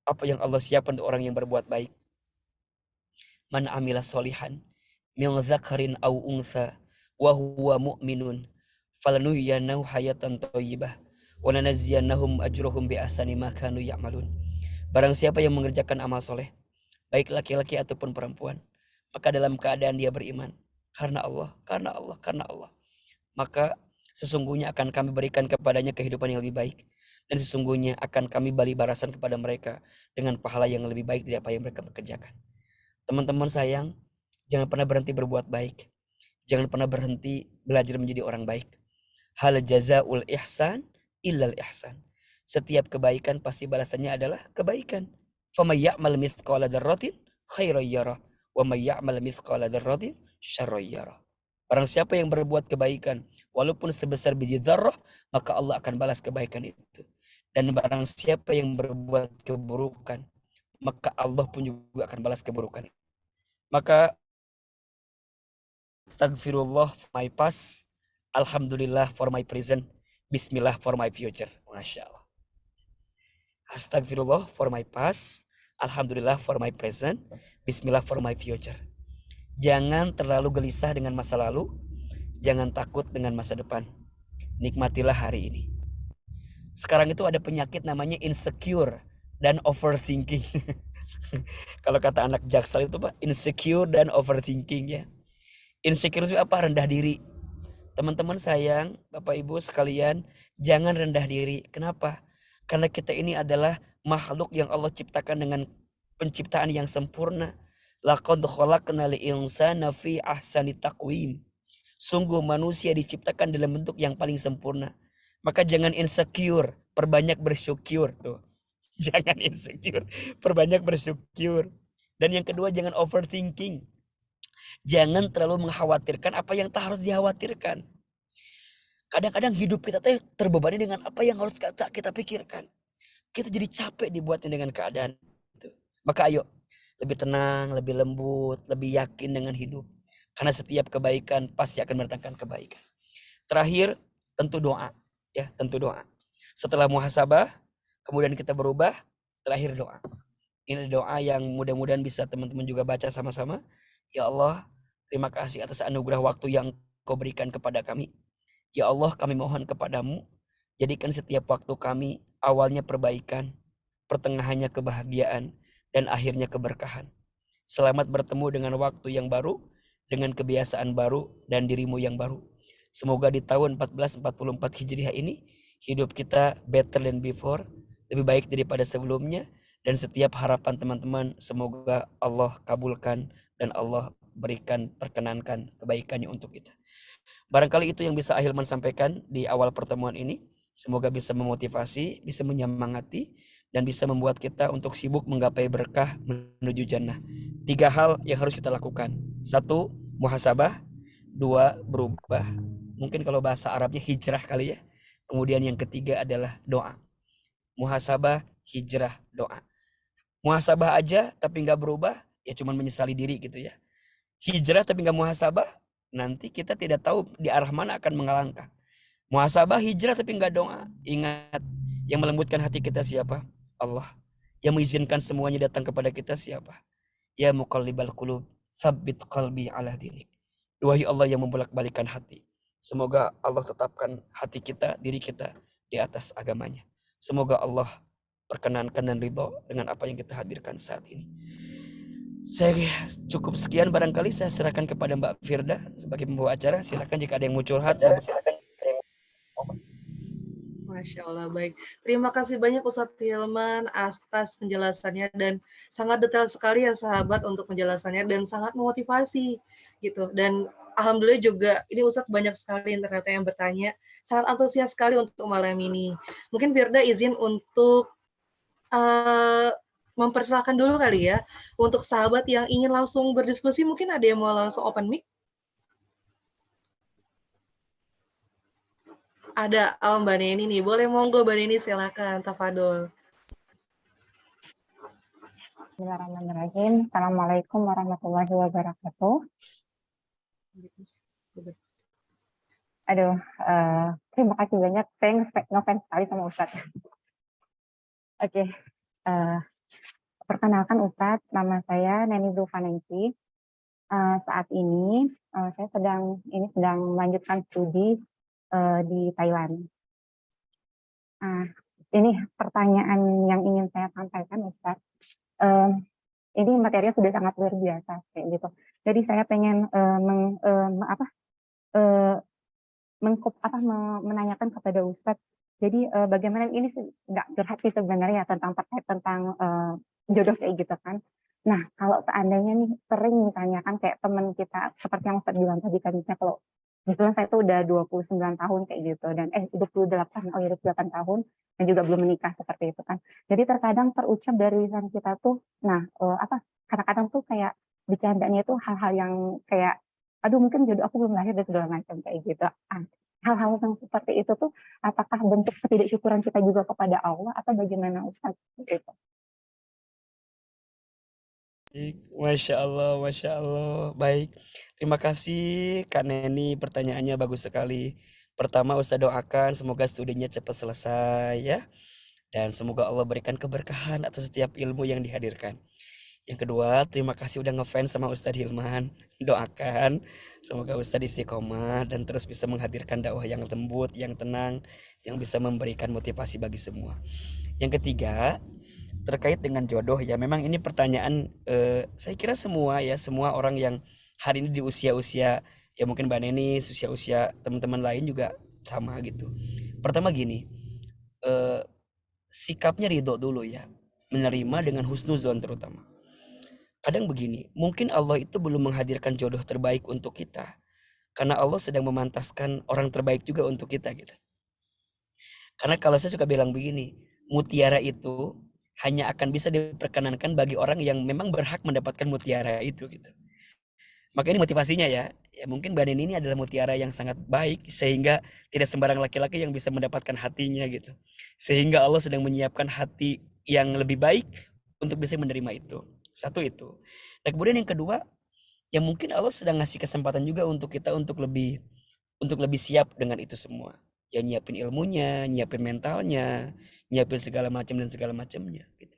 Speaker 4: apa yang Allah siapkan untuk orang yang berbuat baik? Man amila solihan min dzakarin aw untha wa huwa mu'minun falanuhyanahu hayatan thayyibah wa lanaziyannahum ajrahum bi ahsani ma kanu ya'malun. Barang siapa yang mengerjakan amal soleh, baik laki-laki ataupun perempuan, maka dalam keadaan dia beriman karena Allah, maka sesungguhnya akan kami berikan kepadanya kehidupan yang lebih baik, dan sesungguhnya akan kami beri balasan kepada mereka dengan pahala yang lebih baik dari apa yang mereka kerjakan. Teman-teman sayang, jangan pernah berhenti berbuat baik. Jangan pernah berhenti belajar menjadi orang baik. Hal jazaul ihsan illal ihsan. Setiap kebaikan pasti balasannya adalah kebaikan. Faman ya'mal mithqala dzarratin khairan yarah wa may ya'mal mithqala dzarratin syarran yarah. Barang siapa yang berbuat kebaikan walaupun sebesar biji dzarrah, maka Allah akan balas kebaikan itu. Dan barang siapa yang berbuat keburukan, maka Allah pun juga akan balas keburukan. Maka astagfirullah for my past, alhamdulillah for my present, bismillah for my future. Masya Allah. Astagfirullah for my past, alhamdulillah for my present, bismillah for my future. Jangan terlalu gelisah dengan masa lalu, jangan takut dengan masa depan. Nikmatilah hari ini. Sekarang itu ada penyakit namanya insecure dan overthinking. Kalau kata anak Jaksel itu Pak, insecure dan overthinking ya. Insecure itu apa? Rendah diri. Teman-teman sayang, Bapak Ibu sekalian, jangan rendah diri. Kenapa? Karena kita ini adalah makhluk yang Allah ciptakan dengan penciptaan yang sempurna. Laqad khalaqnal insana fi ahsani taqwim. Sungguh manusia diciptakan dalam bentuk yang paling sempurna. Maka jangan insecure, perbanyak bersyukur tuh. Jangan insecure, perbanyak bersyukur. Dan yang kedua, jangan overthinking. Jangan terlalu mengkhawatirkan apa yang tak harus dikhawatirkan. Kadang-kadang hidup kita terbebani dengan apa yang harus kita pikirkan. Kita jadi capek dibuatnya dengan keadaan itu. Maka ayo, lebih tenang, lebih lembut, lebih yakin dengan hidup. Karena setiap kebaikan pasti akan mendatangkan kebaikan. Terakhir, tentu doa. Ya, tentu doa. Setelah muhasabah, kemudian kita berubah, terakhir doa. Ini doa yang mudah-mudahan bisa teman-teman juga baca sama-sama. Ya Allah, terima kasih atas anugerah waktu yang Kau berikan kepada kami. Ya Allah, kami mohon kepadamu, jadikan setiap waktu kami awalnya perbaikan, pertengahannya kebahagiaan, dan akhirnya keberkahan. Selamat bertemu dengan waktu yang baru, dengan kebiasaan baru, dan dirimu yang baru. Semoga di tahun 1444 Hijriah ini hidup kita better than before, lebih baik daripada sebelumnya, dan setiap harapan teman-teman semoga Allah kabulkan dan Allah berikan perkenankan kebaikannya untuk kita. Barangkali itu yang bisa Ahilman sampaikan di awal pertemuan ini. Semoga bisa memotivasi, bisa menyemangati, dan bisa membuat kita untuk sibuk menggapai berkah menuju jannah. 3 hal yang harus kita lakukan. 1, muhasabah. 2, berubah. Mungkin kalau bahasa Arabnya hijrah kali ya. Kemudian yang ketiga adalah doa. Muhasabah, hijrah, doa. Muhasabah aja tapi nggak berubah, ya cuman menyesali diri gitu ya. Hijrah tapi nggak muhasabah, nanti kita tidak tahu di arah mana akan mengalangkah. Muhasabah, hijrah tapi nggak doa. Ingat, yang melembutkan hati kita siapa? Allah. Yang mengizinkan semuanya datang kepada kita siapa? Ya muqallibal qulub, tsabbit qalbi ala dinik. Wahai Allah yang membolak-balikan hati, semoga Allah tetapkan hati kita, diri kita di atas agamanya. Semoga Allah perkenankan dan ridho dengan apa yang kita hadirkan saat ini. Saya cukup sekian, barangkali saya serahkan kepada Mbak Firda sebagai pembawa acara. Silakan jika ada yang mau curhat.
Speaker 2: Masya Allah, baik. Terima kasih banyak Ustadz Hilman atas penjelasannya dan sangat detail sekali ya sahabat untuk penjelasannya dan sangat memotivasi gitu. Dan alhamdulillah juga ini Ustadz banyak sekali ternyata yang bertanya, sangat antusias sekali untuk malam ini. Mungkin Firda izin untuk mempersilahkan dulu kali ya untuk sahabat yang ingin langsung berdiskusi, mungkin ada yang mau langsung open mic? Ada, Mbak Neni nih. Boleh monggo Mbak Neni, silakan. Tafadol.
Speaker 5: Bismillahirrahmanirrahim. Assalamualaikum warahmatullahi wabarakatuh. Aduh, terima kasih banyak. Saya ngefans sekali sama Ustadz. Oke, perkenalkan Ustadz, nama saya Neni Zulfanensi. Saat ini saya sedang melanjutkan studi di Thailand. Ini pertanyaan yang ingin saya sampaikan, Ustadz. Ini materinya sudah sangat luar biasa, kayak gitu. Jadi saya pengen menanyakan kepada Ustadz. Jadi bagaimana ini nggak curhat sih sebenarnya tentang terkait tentang jodoh kayak gitu kan. Nah, kalau seandainya nih sering misalnya kan kayak teman kita seperti yang Ustadz bilang tadi kan, misalnya kalau misalnya saya tuh udah 29 tahun kayak gitu dan 28 tahun dan juga belum menikah seperti itu kan. Jadi terkadang terucap dari lisan kita tuh, kadang-kadang tuh kayak bercandanya tuh hal-hal yang kayak, aduh mungkin jodoh aku belum lahir dan segala macam kayak gitu. Hal-hal yang seperti itu tuh apakah bentuk ketidaksyukuran kita juga kepada Allah atau bagaimana Ustaz? Gitu.
Speaker 4: Masya Allah, Masya Allah. Baik, terima kasih Kak Neni, pertanyaannya bagus sekali. Pertama Ustaz doakan semoga studinya cepat selesai ya. Dan semoga Allah berikan keberkahan atas setiap ilmu yang dihadirkan. Yang kedua, terima kasih udah ngefans sama Ustadz Hilman. Doakan semoga Ustadz istiqomah dan terus bisa menghadirkan dakwah yang lembut, yang tenang, yang bisa memberikan motivasi bagi semua. Yang ketiga, terkait dengan jodoh ya, memang ini pertanyaan saya kira semua orang yang hari ini di usia-usia ya mungkin Mbak Neni, usia-usia teman-teman lain juga sama gitu. Pertama gini, sikapnya ridho dulu ya, menerima dengan husnuzon terutama. Kadang begini, mungkin Allah itu belum menghadirkan jodoh terbaik untuk kita karena Allah sedang memantaskan orang terbaik juga untuk kita gitu. Karena kalau saya suka bilang begini, mutiara itu hanya akan bisa diperkenankan bagi orang yang memang berhak mendapatkan mutiara itu gitu. Maka ini motivasinya ya. Ya mungkin Mbak Neni ini adalah mutiara yang sangat baik sehingga tidak sembarang laki-laki yang bisa mendapatkan hatinya gitu. Sehingga Allah sedang menyiapkan hati yang lebih baik untuk bisa menerima itu. Satu itu. Dan kemudian yang kedua, yang mungkin Allah sedang ngasih kesempatan juga untuk kita untuk lebih siap dengan itu semua. Ya nyiapin ilmunya, nyiapin mentalnya, nyiapin segala macam dan segala macamnya gitu.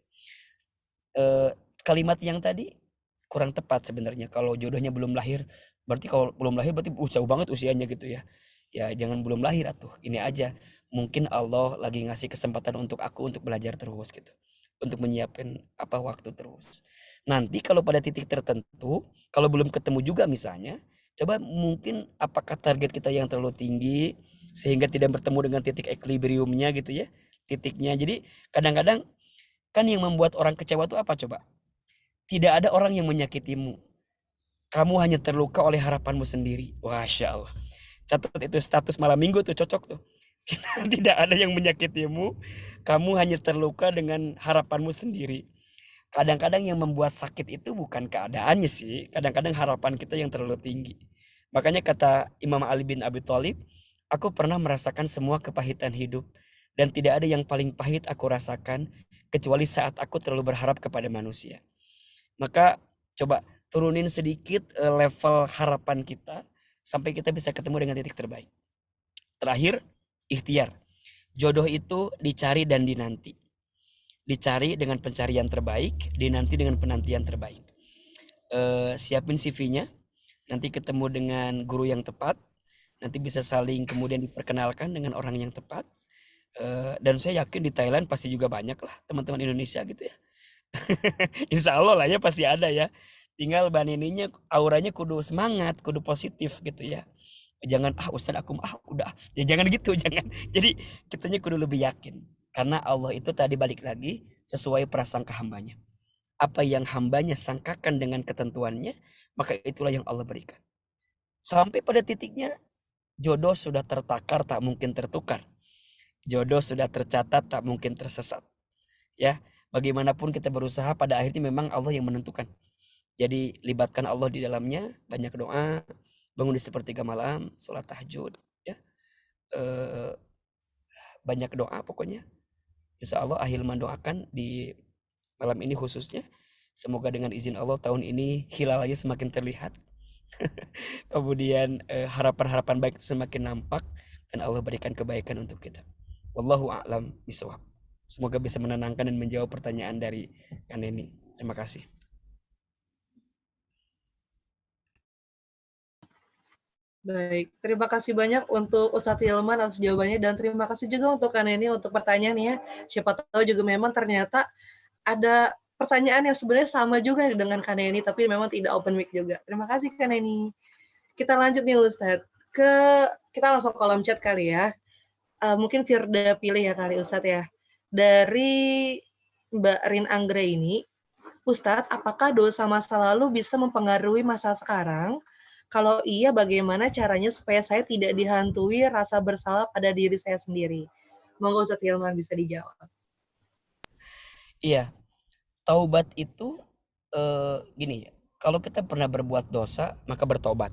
Speaker 4: Kalimat yang tadi kurang tepat sebenarnya. Kalau jodohnya belum lahir, berarti kalau belum lahir berarti jauh banget usianya gitu ya. Ya jangan belum lahir atuh. Ini aja. Mungkin Allah lagi ngasih kesempatan untuk aku untuk belajar terus gitu. Untuk menyiapkan waktu terus. Nanti kalau pada titik tertentu, kalau belum ketemu juga misalnya, Coba mungkin apakah target kita yang terlalu tinggi sehingga tidak bertemu dengan titik equilibriumnya gitu ya, titiknya. Jadi kadang-kadang kan yang membuat orang kecewa itu apa coba? Tidak ada orang yang menyakitimu. Kamu hanya terluka oleh harapanmu sendiri. Masya Allah. Catat itu status malam minggu tuh, cocok tuh. Tidak ada yang menyakitimu. Kamu hanya terluka dengan harapanmu sendiri. Kadang-kadang yang membuat sakit itu bukan keadaannya sih. Kadang-kadang harapan kita yang terlalu tinggi. Makanya kata Imam Ali bin Abi Thalib, aku pernah merasakan semua kepahitan hidup. Dan tidak ada yang paling pahit aku rasakan kecuali saat aku terlalu berharap kepada manusia. Maka coba turunin sedikit level harapan kita sampai kita bisa ketemu dengan titik terbaik. Terakhir, ikhtiar. Jodoh itu dicari dan dinanti. Dicari dengan pencarian terbaik, dinanti dengan penantian terbaik. Siapin CV-nya, nanti ketemu dengan guru yang tepat, nanti bisa saling kemudian diperkenalkan dengan orang yang tepat. Dan saya yakin di Thailand pasti juga banyak lah teman-teman Indonesia gitu ya. Insya Allah lah ya pasti ada ya. Tinggal banininya auranya kudu semangat, kudu positif gitu ya. Jangan Ustaz aku udah. Ya jangan gitu, jangan. Jadi kitanya kudu lebih yakin. Karena Allah itu tadi balik lagi sesuai prasangka hambanya. Apa yang hambanya sangkakan dengan ketentuannya, maka itulah yang Allah berikan. Sampai pada titiknya jodoh sudah tertakar tak mungkin tertukar. Jodoh sudah tercatat tak mungkin tersesat. Ya, bagaimanapun kita berusaha pada akhirnya memang Allah yang menentukan. Jadi libatkan Allah di dalamnya, banyak doa, bangun di sepertiga malam, sholat tahajud, ya, banyak doa pokoknya. Insya Allah Ahilman doakan di malam ini khususnya, semoga dengan izin Allah tahun ini hilalnya semakin terlihat. Kemudian harapan-harapan baik itu semakin nampak dan Allah berikan kebaikan untuk kita. Wallahu a'lam bishawab. Semoga bisa menenangkan dan menjawab pertanyaan dari Kak Neni. Terima kasih.
Speaker 2: Baik, terima kasih banyak untuk Ustadz Hilman atas jawabannya dan terima kasih juga untuk Kak Neni untuk pertanyaannya. Siapa tahu juga memang ternyata ada pertanyaan yang sebenarnya sama juga dengan Kak Neni tapi memang tidak open mic juga. Terima kasih Kak Neni. Kita lanjut nih Ustadz. Kita langsung kolom chat kali ya. Mungkin Firda pilih ya kali Ustadz ya. Dari Mbak Rin Anggra ini, Ustadz, apakah dosa masa lalu bisa mempengaruhi masa sekarang? Kalau iya, bagaimana caranya supaya saya tidak dihantui rasa bersalah pada diri saya sendiri? Monggo Ustadz Hilman bisa dijawab.
Speaker 4: Iya, taubat itu gini ya. Kalau kita pernah berbuat dosa, maka bertobat.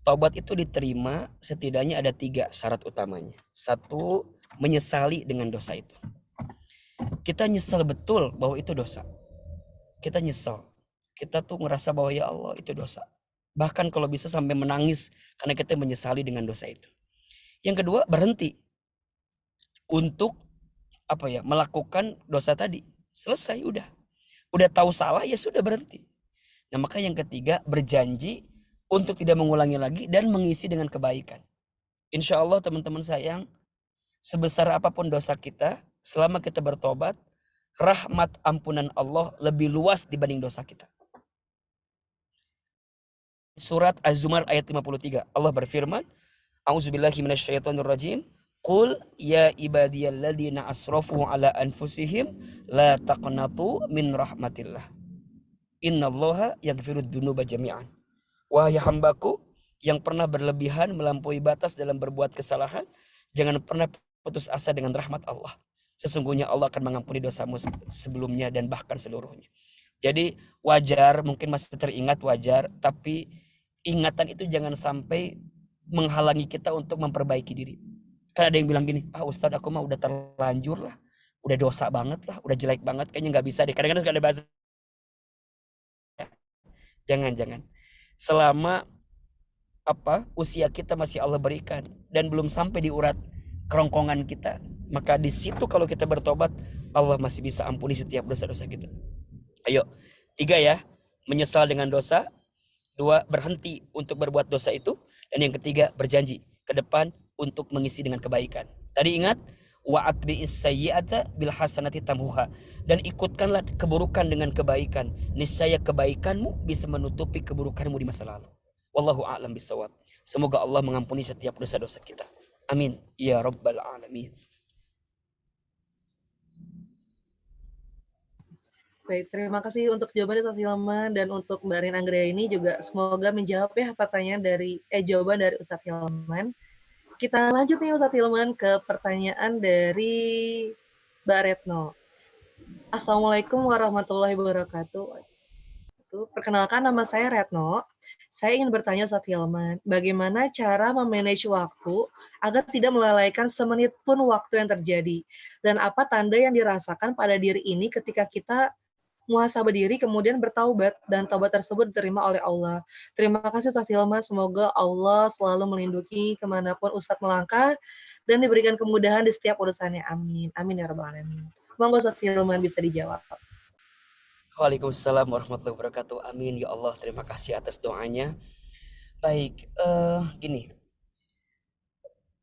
Speaker 4: Taubat itu diterima setidaknya ada 3 syarat utamanya. 1, menyesali dengan dosa itu. Kita nyesal betul bahwa itu dosa. Kita nyesal. Kita tuh ngerasa bahwa ya Allah itu dosa. Bahkan kalau bisa sampai menangis karena kita menyesali dengan dosa itu. Yang kedua, berhenti untuk melakukan dosa tadi. Selesai udah. Udah tahu salah ya sudah berhenti. Nah, maka yang ketiga, berjanji untuk tidak mengulangi lagi dan mengisi dengan kebaikan. Insya Allah teman-teman sayang, sebesar apapun dosa kita, selama kita bertobat, rahmat ampunan Allah lebih luas dibanding dosa kita. Surat Az-Zumar ayat 53, Allah berfirman, A'udzubillahi minasyaitonirrajim, Qul ya ibadiyalladzina asrafu ala anfusihim la taqnatu min rahmatillah. Innallaha yaghfirud dzunuba jami'an. Wahai hambaku yang pernah berlebihan melampaui batas dalam berbuat kesalahan, jangan pernah putus asa dengan rahmat Allah. Sesungguhnya Allah akan mengampuni dosamu sebelumnya dan bahkan seluruhnya. Jadi wajar, mungkin masih teringat wajar, tapi ingatan itu jangan sampai menghalangi kita untuk memperbaiki diri. Kan ada yang bilang gini, Ustadz aku mah udah terlanjur lah, udah dosa banget lah, udah jelek banget, kayaknya nggak bisa deh. Kadang-kadang suka ada bahasa. Jangan. Selama usia kita masih Allah berikan dan belum sampai di urat kerongkongan kita, maka di situ kalau kita bertobat, Allah masih bisa ampuni setiap dosa-dosa kita. Ayo, 3 ya, menyesal dengan dosa. 2, berhenti untuk berbuat dosa itu. Dan yang ketiga, berjanji ke depan untuk mengisi dengan kebaikan. Tadi ingat, wa'atbi'is sayyi'ata bil hasanati tamhuha, dan ikutkanlah keburukan dengan kebaikan, niscaya kebaikanmu bisa menutupi keburukanmu di masa lalu. Wallahu a'lam bishawab. Semoga Allah mengampuni setiap dosa-dosa kita. Amin ya rabbal alamin.
Speaker 2: Baik, terima kasih untuk jawabannya Ustaz Hilman, dan untuk Mbak Rin Anggria ini juga semoga menjawab ya pertanyaan dari jawaban dari Ustaz Hilman. Kita lanjut nih Ustaz Hilman ke pertanyaan dari Mbak Retno. Assalamualaikum warahmatullahi wabarakatuh. Perkenalkan, nama saya Retno. Saya ingin bertanya Ustaz Hilman, bagaimana cara memanage waktu agar tidak melalaikan semenit pun waktu yang terjadi? Dan apa tanda yang dirasakan pada diri ini ketika kita muhasabah diri kemudian bertaubat dan taubat tersebut diterima oleh Allah? Terima kasih Ustaz Hilman, semoga Allah selalu melindungi kemanapun Ustaz melangkah dan diberikan kemudahan di setiap urusannya. Amin. Amin ya rabbal alamin. Monggo Ustaz Hilman bisa dijawab.
Speaker 4: Waalaikumsalam warahmatullahi wabarakatuh. Amin ya Allah, terima kasih atas doanya. Baik, gini,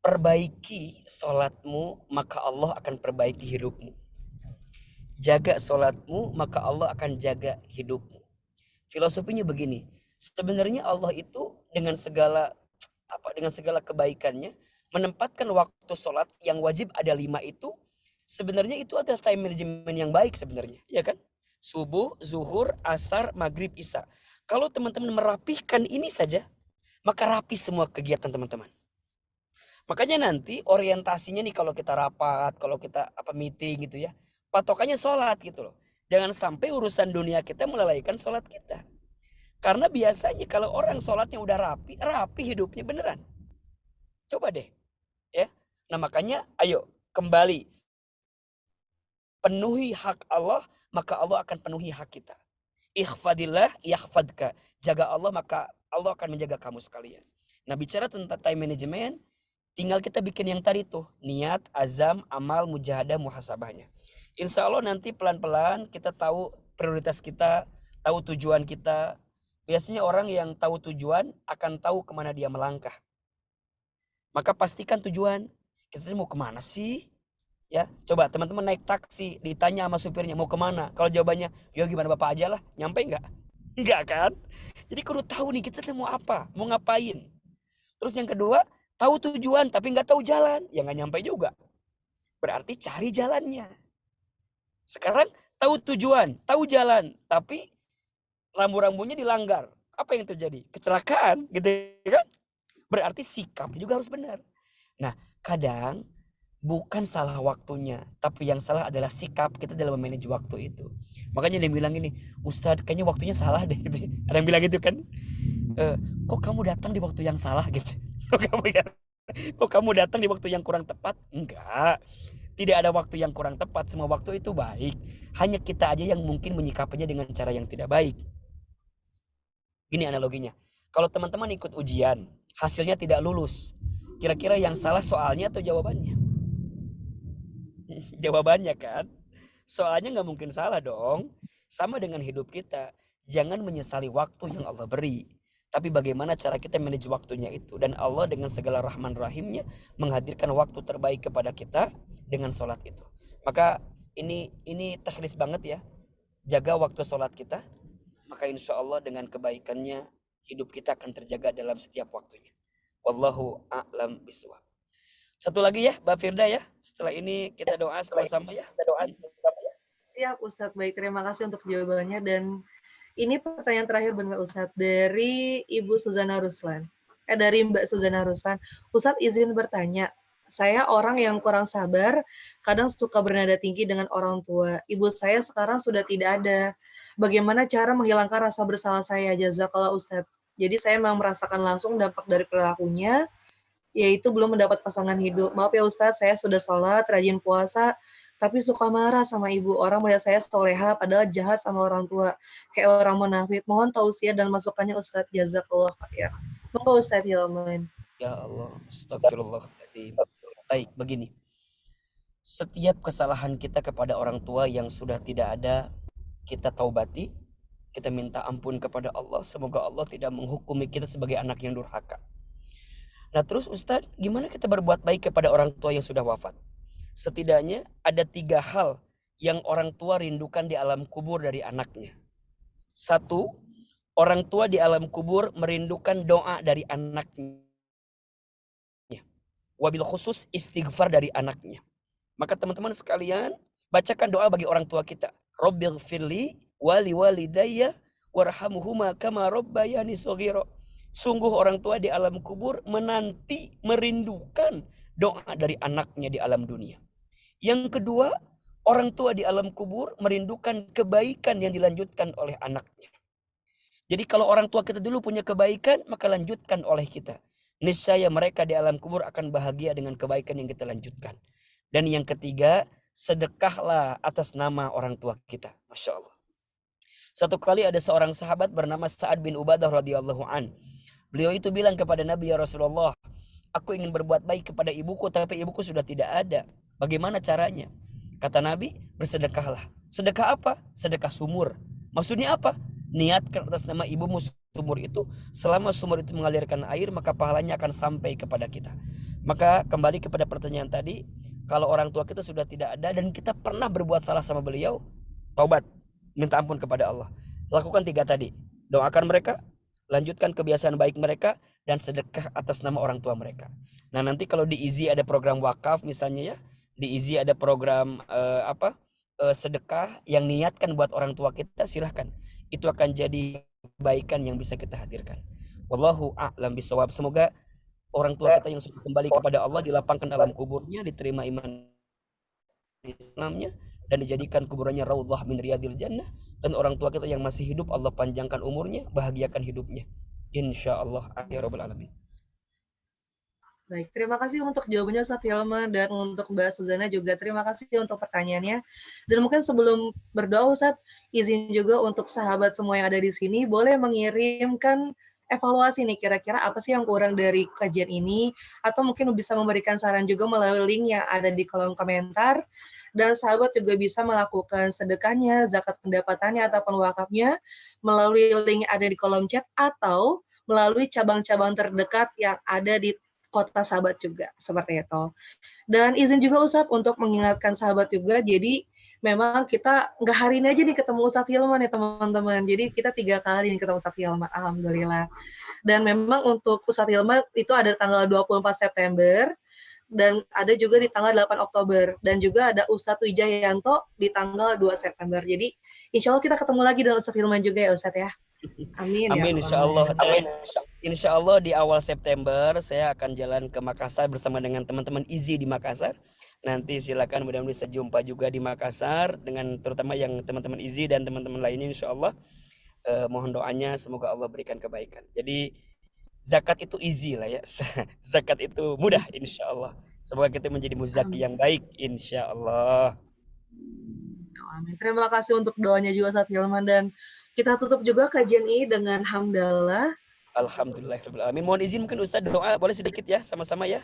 Speaker 4: perbaiki sholatmu maka Allah akan perbaiki hidupmu. Jaga sholatmu maka Allah akan jaga hidupmu. Filosofinya begini, sebenarnya Allah itu dengan segala kebaikannya menempatkan waktu sholat yang wajib ada 5 itu, sebenarnya itu adalah time management yang baik sebenarnya, ya kan? Subuh, zuhur, asar, maghrib, isya. Kalau teman-teman merapihkan ini saja, maka rapi semua kegiatan teman-teman. Makanya nanti orientasinya nih kalau kita rapat, kalau kita meeting gitu ya, patokannya sholat gitu loh. Jangan sampai urusan dunia kita melalaikan sholat kita. Karena biasanya kalau orang sholatnya udah rapi hidupnya beneran. Coba deh, ya. Nah makanya, ayo kembali penuhi hak Allah, maka Allah akan penuhi hak kita. Ikhfadillah yahfadka. Jaga Allah maka Allah akan menjaga kamu sekalian. Nah bicara tentang time management, tinggal kita bikin yang tadi tuh, niat, azam, amal, mujahadah, muhasabahnya. Insya Allah nanti pelan-pelan kita tahu prioritas kita, tahu tujuan kita. Biasanya orang yang tahu tujuan akan tahu kemana dia melangkah. Maka pastikan tujuan, kita mau kemana sih? Ya, coba teman-teman naik taksi, ditanya sama supirnya mau kemana. Kalau jawabannya, ya gimana bapak aja lah, nyampe nggak? Nggak kan? Jadi kudu tahu nih kita mau apa, mau ngapain. Terus yang kedua, tahu tujuan tapi nggak tahu jalan, ya nggak nyampe juga. Berarti cari jalannya. Sekarang tahu tujuan, tahu jalan, tapi rambu-rambunya dilanggar. Apa yang terjadi? Kecelakaan, gitu kan? Berarti sikapnya juga harus benar. Nah, kadang bukan salah waktunya, tapi yang salah adalah sikap kita dalam memanage waktu itu. Makanya dia bilang gini, Ustadz kayaknya waktunya salah deh. Gitu. Ada yang bilang gitu kan, kok kamu datang di waktu yang salah gitu. Kok kamu datang di waktu yang kurang tepat? Enggak, tidak ada waktu yang kurang tepat, semua waktu itu baik. Hanya kita aja yang mungkin menyikapinya dengan cara yang tidak baik. Gini analoginya, kalau teman-teman ikut ujian, hasilnya tidak lulus, kira-kira yang salah soalnya atau jawabannya? Jawabannya kan, soalnya nggak mungkin salah dong. Sama dengan hidup kita, jangan menyesali waktu yang Allah beri, tapi bagaimana cara kita manage waktunya itu. Dan Allah dengan segala rahman rahimnya menghadirkan waktu terbaik kepada kita dengan sholat itu. Maka ini teknis banget ya, jaga waktu sholat kita, maka insya Allah dengan kebaikannya hidup kita akan terjaga dalam setiap waktunya. Wallahu a'lam bishawab. Satu lagi ya, Mbak Firda ya. Setelah ini kita doa sama-sama ya.
Speaker 2: Siap Ustadz, baik, terima kasih untuk jawabannya. Dan ini pertanyaan terakhir benar Ustadz, dari Ibu Suzana Ruslan. Dari Mbak Suzana Ruslan. Ustadz izin bertanya, saya orang yang kurang sabar, kadang suka bernada tinggi dengan orang tua. Ibu saya sekarang sudah tidak ada. Bagaimana cara menghilangkan rasa bersalah saya? Jazakallah Ustadz. Jadi saya memang merasakan langsung dampak dari perilakunya, yaitu belum mendapat pasangan hidup. Maaf ya Ustadz, saya sudah sholat, rajin puasa, tapi suka marah sama ibu. Orang melihat saya soleha, padahal jahat sama orang tua. Kayak orang munafik. Mohon tausiah dan masukannya Ustadz. Jazakallah khair. Monggo Ustadz Hilman.
Speaker 4: Ya Allah, astagfirullahaladzim. Baik, begini. Setiap kesalahan kita kepada orang tua yang sudah tidak ada, kita taubati, kita minta ampun kepada Allah. Semoga Allah tidak menghukumi kita sebagai anak yang durhaka. Nah terus Ustadz, gimana kita berbuat baik kepada orang tua yang sudah wafat? Setidaknya ada 3 hal yang orang tua rindukan di alam kubur dari anaknya. 1, Orang tua di alam kubur merindukan doa dari anaknya. Wabil khusus istighfar dari anaknya. Maka teman-teman sekalian, bacakan doa bagi orang tua kita. Rabbil firli wali walidayya warhamhuma kama rabbayani shaghira. Sungguh orang tua di alam kubur menanti, merindukan doa dari anaknya di alam dunia. Yang kedua, orang tua di alam kubur merindukan kebaikan yang dilanjutkan oleh anaknya. Jadi kalau orang tua kita dulu punya kebaikan, maka lanjutkan oleh kita. Niscaya mereka di alam kubur akan bahagia dengan kebaikan yang kita lanjutkan. Dan yang ketiga, sedekahlah atas nama orang tua kita. Masya Allah. Satu kali ada seorang sahabat bernama Sa'ad bin Ubadah radhiyallahu an. Beliau itu bilang kepada Nabi, ya Rasulullah, aku ingin berbuat baik kepada ibuku, tapi ibuku sudah tidak ada. Bagaimana caranya? Kata Nabi, bersedekahlah. Sedekah apa? Sedekah sumur. Maksudnya apa? Niatkan atas nama ibumu sumur itu. Selama sumur itu mengalirkan air, maka pahalanya akan sampai kepada kita. Maka kembali kepada pertanyaan tadi, kalau orang tua kita sudah tidak ada dan kita pernah berbuat salah sama beliau, taubat, minta ampun kepada Allah. Lakukan 3 tadi. Doakan mereka, lanjutkan kebiasaan baik mereka, dan sedekah atas nama orang tua mereka. Nah, nanti kalau di IZI ada program wakaf misalnya ya, di IZI ada program sedekah yang niatkan buat orang tua kita, silahkan. Itu akan jadi kebaikan yang bisa kita hadirkan. Wallahu a'lam bishawab. Semoga orang tua kita yang sudah kembali kepada Allah dilapangkan alam kuburnya, diterima iman Islamnya, dan dijadikan kuburannya raudhah min riyadil jannah. Dan orang tua kita yang masih hidup, Allah panjangkan umurnya, bahagiakan hidupnya, insyaallah ya rabbal alamin.
Speaker 2: Baik, terima kasih untuk jawabannya Ustaz Hilman, dan untuk Mbak Suzana juga terima kasih untuk pertanyaannya. Dan mungkin sebelum berdoa Ustaz, izin juga untuk sahabat semua yang ada di sini boleh mengirimkan evaluasi nih, kira-kira apa sih yang kurang dari kajian ini, atau mungkin bisa memberikan saran juga melalui link yang ada di kolom komentar. Dan sahabat juga bisa melakukan sedekahnya, zakat pendapatannya, ataupun wakafnya melalui link yang ada di kolom chat, atau melalui cabang-cabang terdekat yang ada di kota sahabat juga, seperti itu. Dan izin juga Ustadz untuk mengingatkan sahabat juga, jadi memang kita nggak hari ini aja nih ketemu Ustadz Hilman ya teman-teman, jadi kita 3 kali nih ketemu Ustadz Hilman, alhamdulillah. Dan memang untuk Ustadz Hilman itu ada tanggal 24 September, dan ada juga di tanggal 8 Oktober, dan juga ada Ustadz Wijayanto di tanggal 2 September. Jadi insya Allah kita ketemu lagi dengan Ustadz Hilman juga ya Ustadz ya. Amin.
Speaker 4: Amin
Speaker 2: ya
Speaker 4: insya Allah. Dan insya Allah di awal September saya akan jalan ke Makassar bersama dengan teman-teman IZI di Makassar. Nanti silakan mudah-mudahan bisa jumpa juga di Makassar dengan terutama yang teman-teman IZI dan teman-teman lainnya insya Allah. Mohon doanya semoga Allah berikan kebaikan. Jadi zakat itu easy lah ya. Zakat itu mudah insya Allah. Semoga kita menjadi muzaki yang baik insya Allah.
Speaker 2: Amin. Terima kasih untuk doanya juga Ustadz Hilman, dan kita tutup juga kajian ini dengan hamdalah.
Speaker 4: Alhamdulillahirabbil alamin. Mohon izin mungkin Ustadz doa boleh sedikit ya sama-sama ya.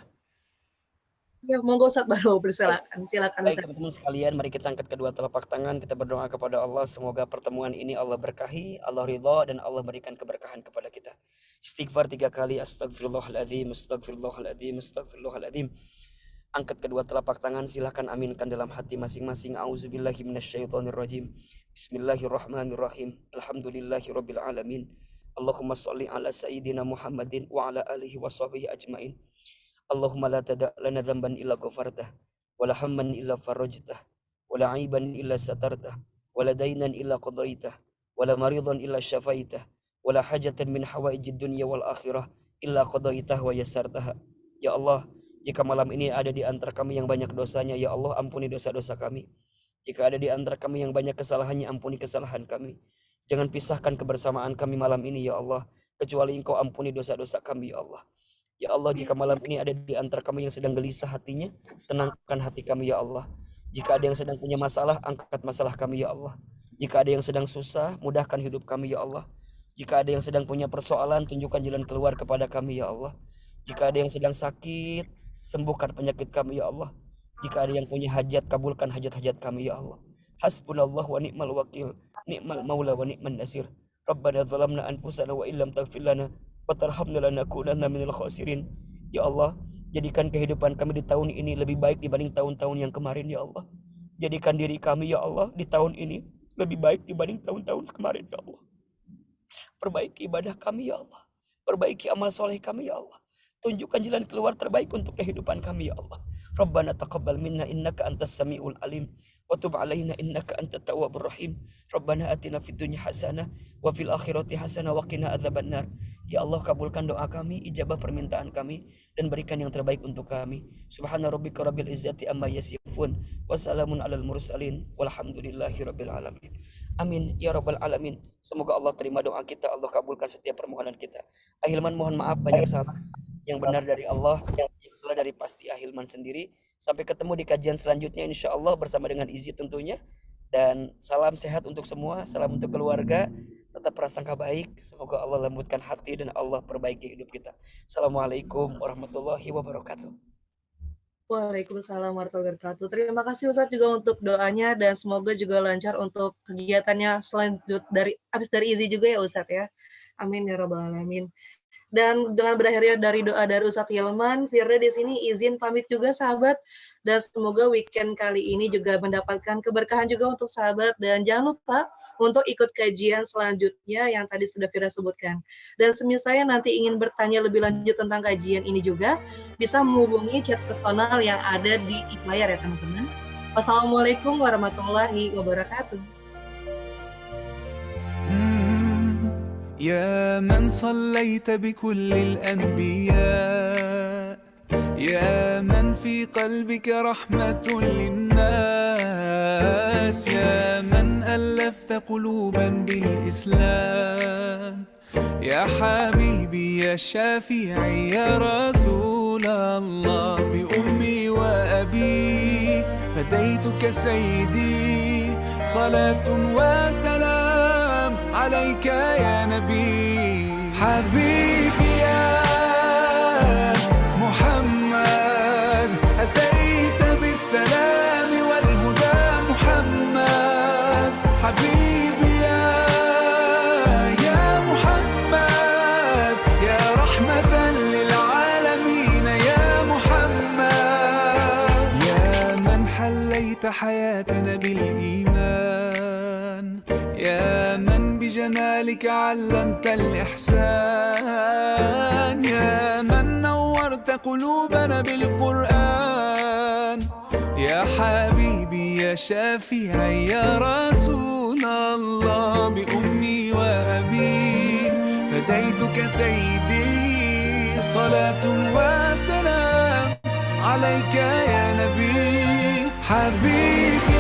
Speaker 2: Ya, monggo Ustadz baru bersilakan. Silakan
Speaker 4: Baik
Speaker 2: Ustadz.
Speaker 4: teman-teman sekalian, mari kita angkat kedua telapak tangan, kita berdoa kepada Allah, semoga pertemuan ini Allah berkahi, Allah ridha, dan Allah berikan keberkahan kepada kita. Istighfar 3 kali, astagfirullahaladzim, astagfirullahaladzim, astagfirullahaladzim. Angkat kedua telapak tangan, silahkan aminkan dalam hati masing-masing. A'udzubillahi minasyaitonirrajim. Bismillahirrahmanirrahim. Alhamdulillahirabbil alamin. Allahumma shalli ala sayyidina Muhammadin wa ala alihi wa sahbihi ajmain. Allahumma la tada' lana dhanban illa ghafartah, wa la hamman illa farajtah, wa la 'aiban illa satartah, wa la daynan illa qadaitah, wa la maridan illa syafaitah, wa la hajatan min hawaijid dunya wal akhirah illa qadaitah wa yassartaha. Ya Allah, jika malam ini ada di antara kami yang banyak dosanya, ya Allah ampuni dosa-dosa kami. Jika ada di antara kami yang banyak kesalahannya, ampuni kesalahan kami. Jangan pisahkan kebersamaan kami malam ini ya Allah, kecuali Engkau ampuni dosa-dosa kami ya Allah. Ya Allah, jika malam ini ada di antara kami yang sedang gelisah hatinya, tenangkan hati kami ya Allah. Jika ada yang sedang punya masalah, angkat masalah kami ya Allah. Jika ada yang sedang susah, mudahkan hidup kami ya Allah. Jika ada yang sedang punya persoalan, tunjukkan jalan keluar kepada kami ya Allah. Jika ada yang sedang sakit, sembuhkan penyakit kami ya Allah. Jika ada yang punya hajat, kabulkan hajat-hajat kami ya Allah. Hasbunallah wa ni'mal wakil, ni'mal maula wa ni'man nasir. Rabbana zalamna anfusana wa illam taghfir lana wa tarhamna lanakunanna minal khasirin. Ya Allah, jadikan kehidupan kami di tahun ini lebih baik dibanding tahun-tahun yang kemarin ya Allah. Jadikan diri kami ya Allah di tahun ini lebih baik dibanding tahun-tahun kemarin ya Allah. Perbaiki ibadah kami ya Allah. Perbaiki amal soleh kami ya Allah. Tunjukkan jalan keluar terbaik untuk kehidupan kami ya Allah. Rabbana taqabbal minna innaka antas samiul alim. Wa tub alaina innaka antat tawwabur rahim. Rabbana atina fid dunya hasanah wa fil akhirati hasanah wa qina adzabannar. Ya Allah, kabulkan doa kami, ijabah permintaan kami, dan berikan yang terbaik untuk kami. Subhana rabbika rabbil izzati amma yasifun. Wassalamun alal mursalin. Walhamdulillahi rabbil alamin. Amin ya rabbal alamin. Semoga Allah terima doa kita, Allah kabulkan setiap permohonan kita. Ahilman mohon maaf banyak salah. Yang benar dari Allah, yang salah dari pasti Ahilman sendiri. Sampai ketemu di kajian selanjutnya insya Allah bersama dengan Izzy tentunya. Dan salam sehat untuk semua, salam untuk keluarga. Tetap prasangka baik. Semoga Allah lembutkan hati dan Allah perbaiki hidup kita. Assalamualaikum warahmatullahi wabarakatuh.
Speaker 2: Waalaikumsalam warahmatullahi wabarakatuh. Terima kasih Ustadz juga untuk doanya dan semoga juga lancar untuk kegiatannya selanjutnya habis dari Izzy juga ya Ustadz ya. Amin ya rabbal alamin. Dan dengan berakhirnya dari doa dari Ustadz Hilman, Firda di sini izin pamit juga sahabat. Dan semoga weekend kali ini juga mendapatkan keberkahan juga untuk sahabat. Dan jangan lupa untuk ikut kajian selanjutnya yang tadi sudah Firda sebutkan. Dan misalnya nanti ingin bertanya lebih lanjut tentang kajian ini juga, bisa menghubungi chat personal yang ada di layar ya teman-teman. Wassalamualaikum warahmatullahi wabarakatuh.
Speaker 6: يا من صليت بكل الأنبياء يا من في قلبك رحمة للناس يا من ألفت قلوبا بالإسلام يا حبيبي يا شافعي يا رسول الله بأمي وأبي فديتك سيدي صلاة وسلام عليك يا نبي حبيبي يا محمد أتيت بالسلام والهدى محمد حبيبي يا محمد يا رحمة للعالمين يا محمد يا من حليت حياتنا بالإيمان يا من بجمالك علمت الإحسان يا من نورت قلوبنا بالقرآن يا حبيبي يا شافعي يا رسول الله بأمي وأبي فديتك سيدي صلاة وسلام عليك يا نبي حبيبي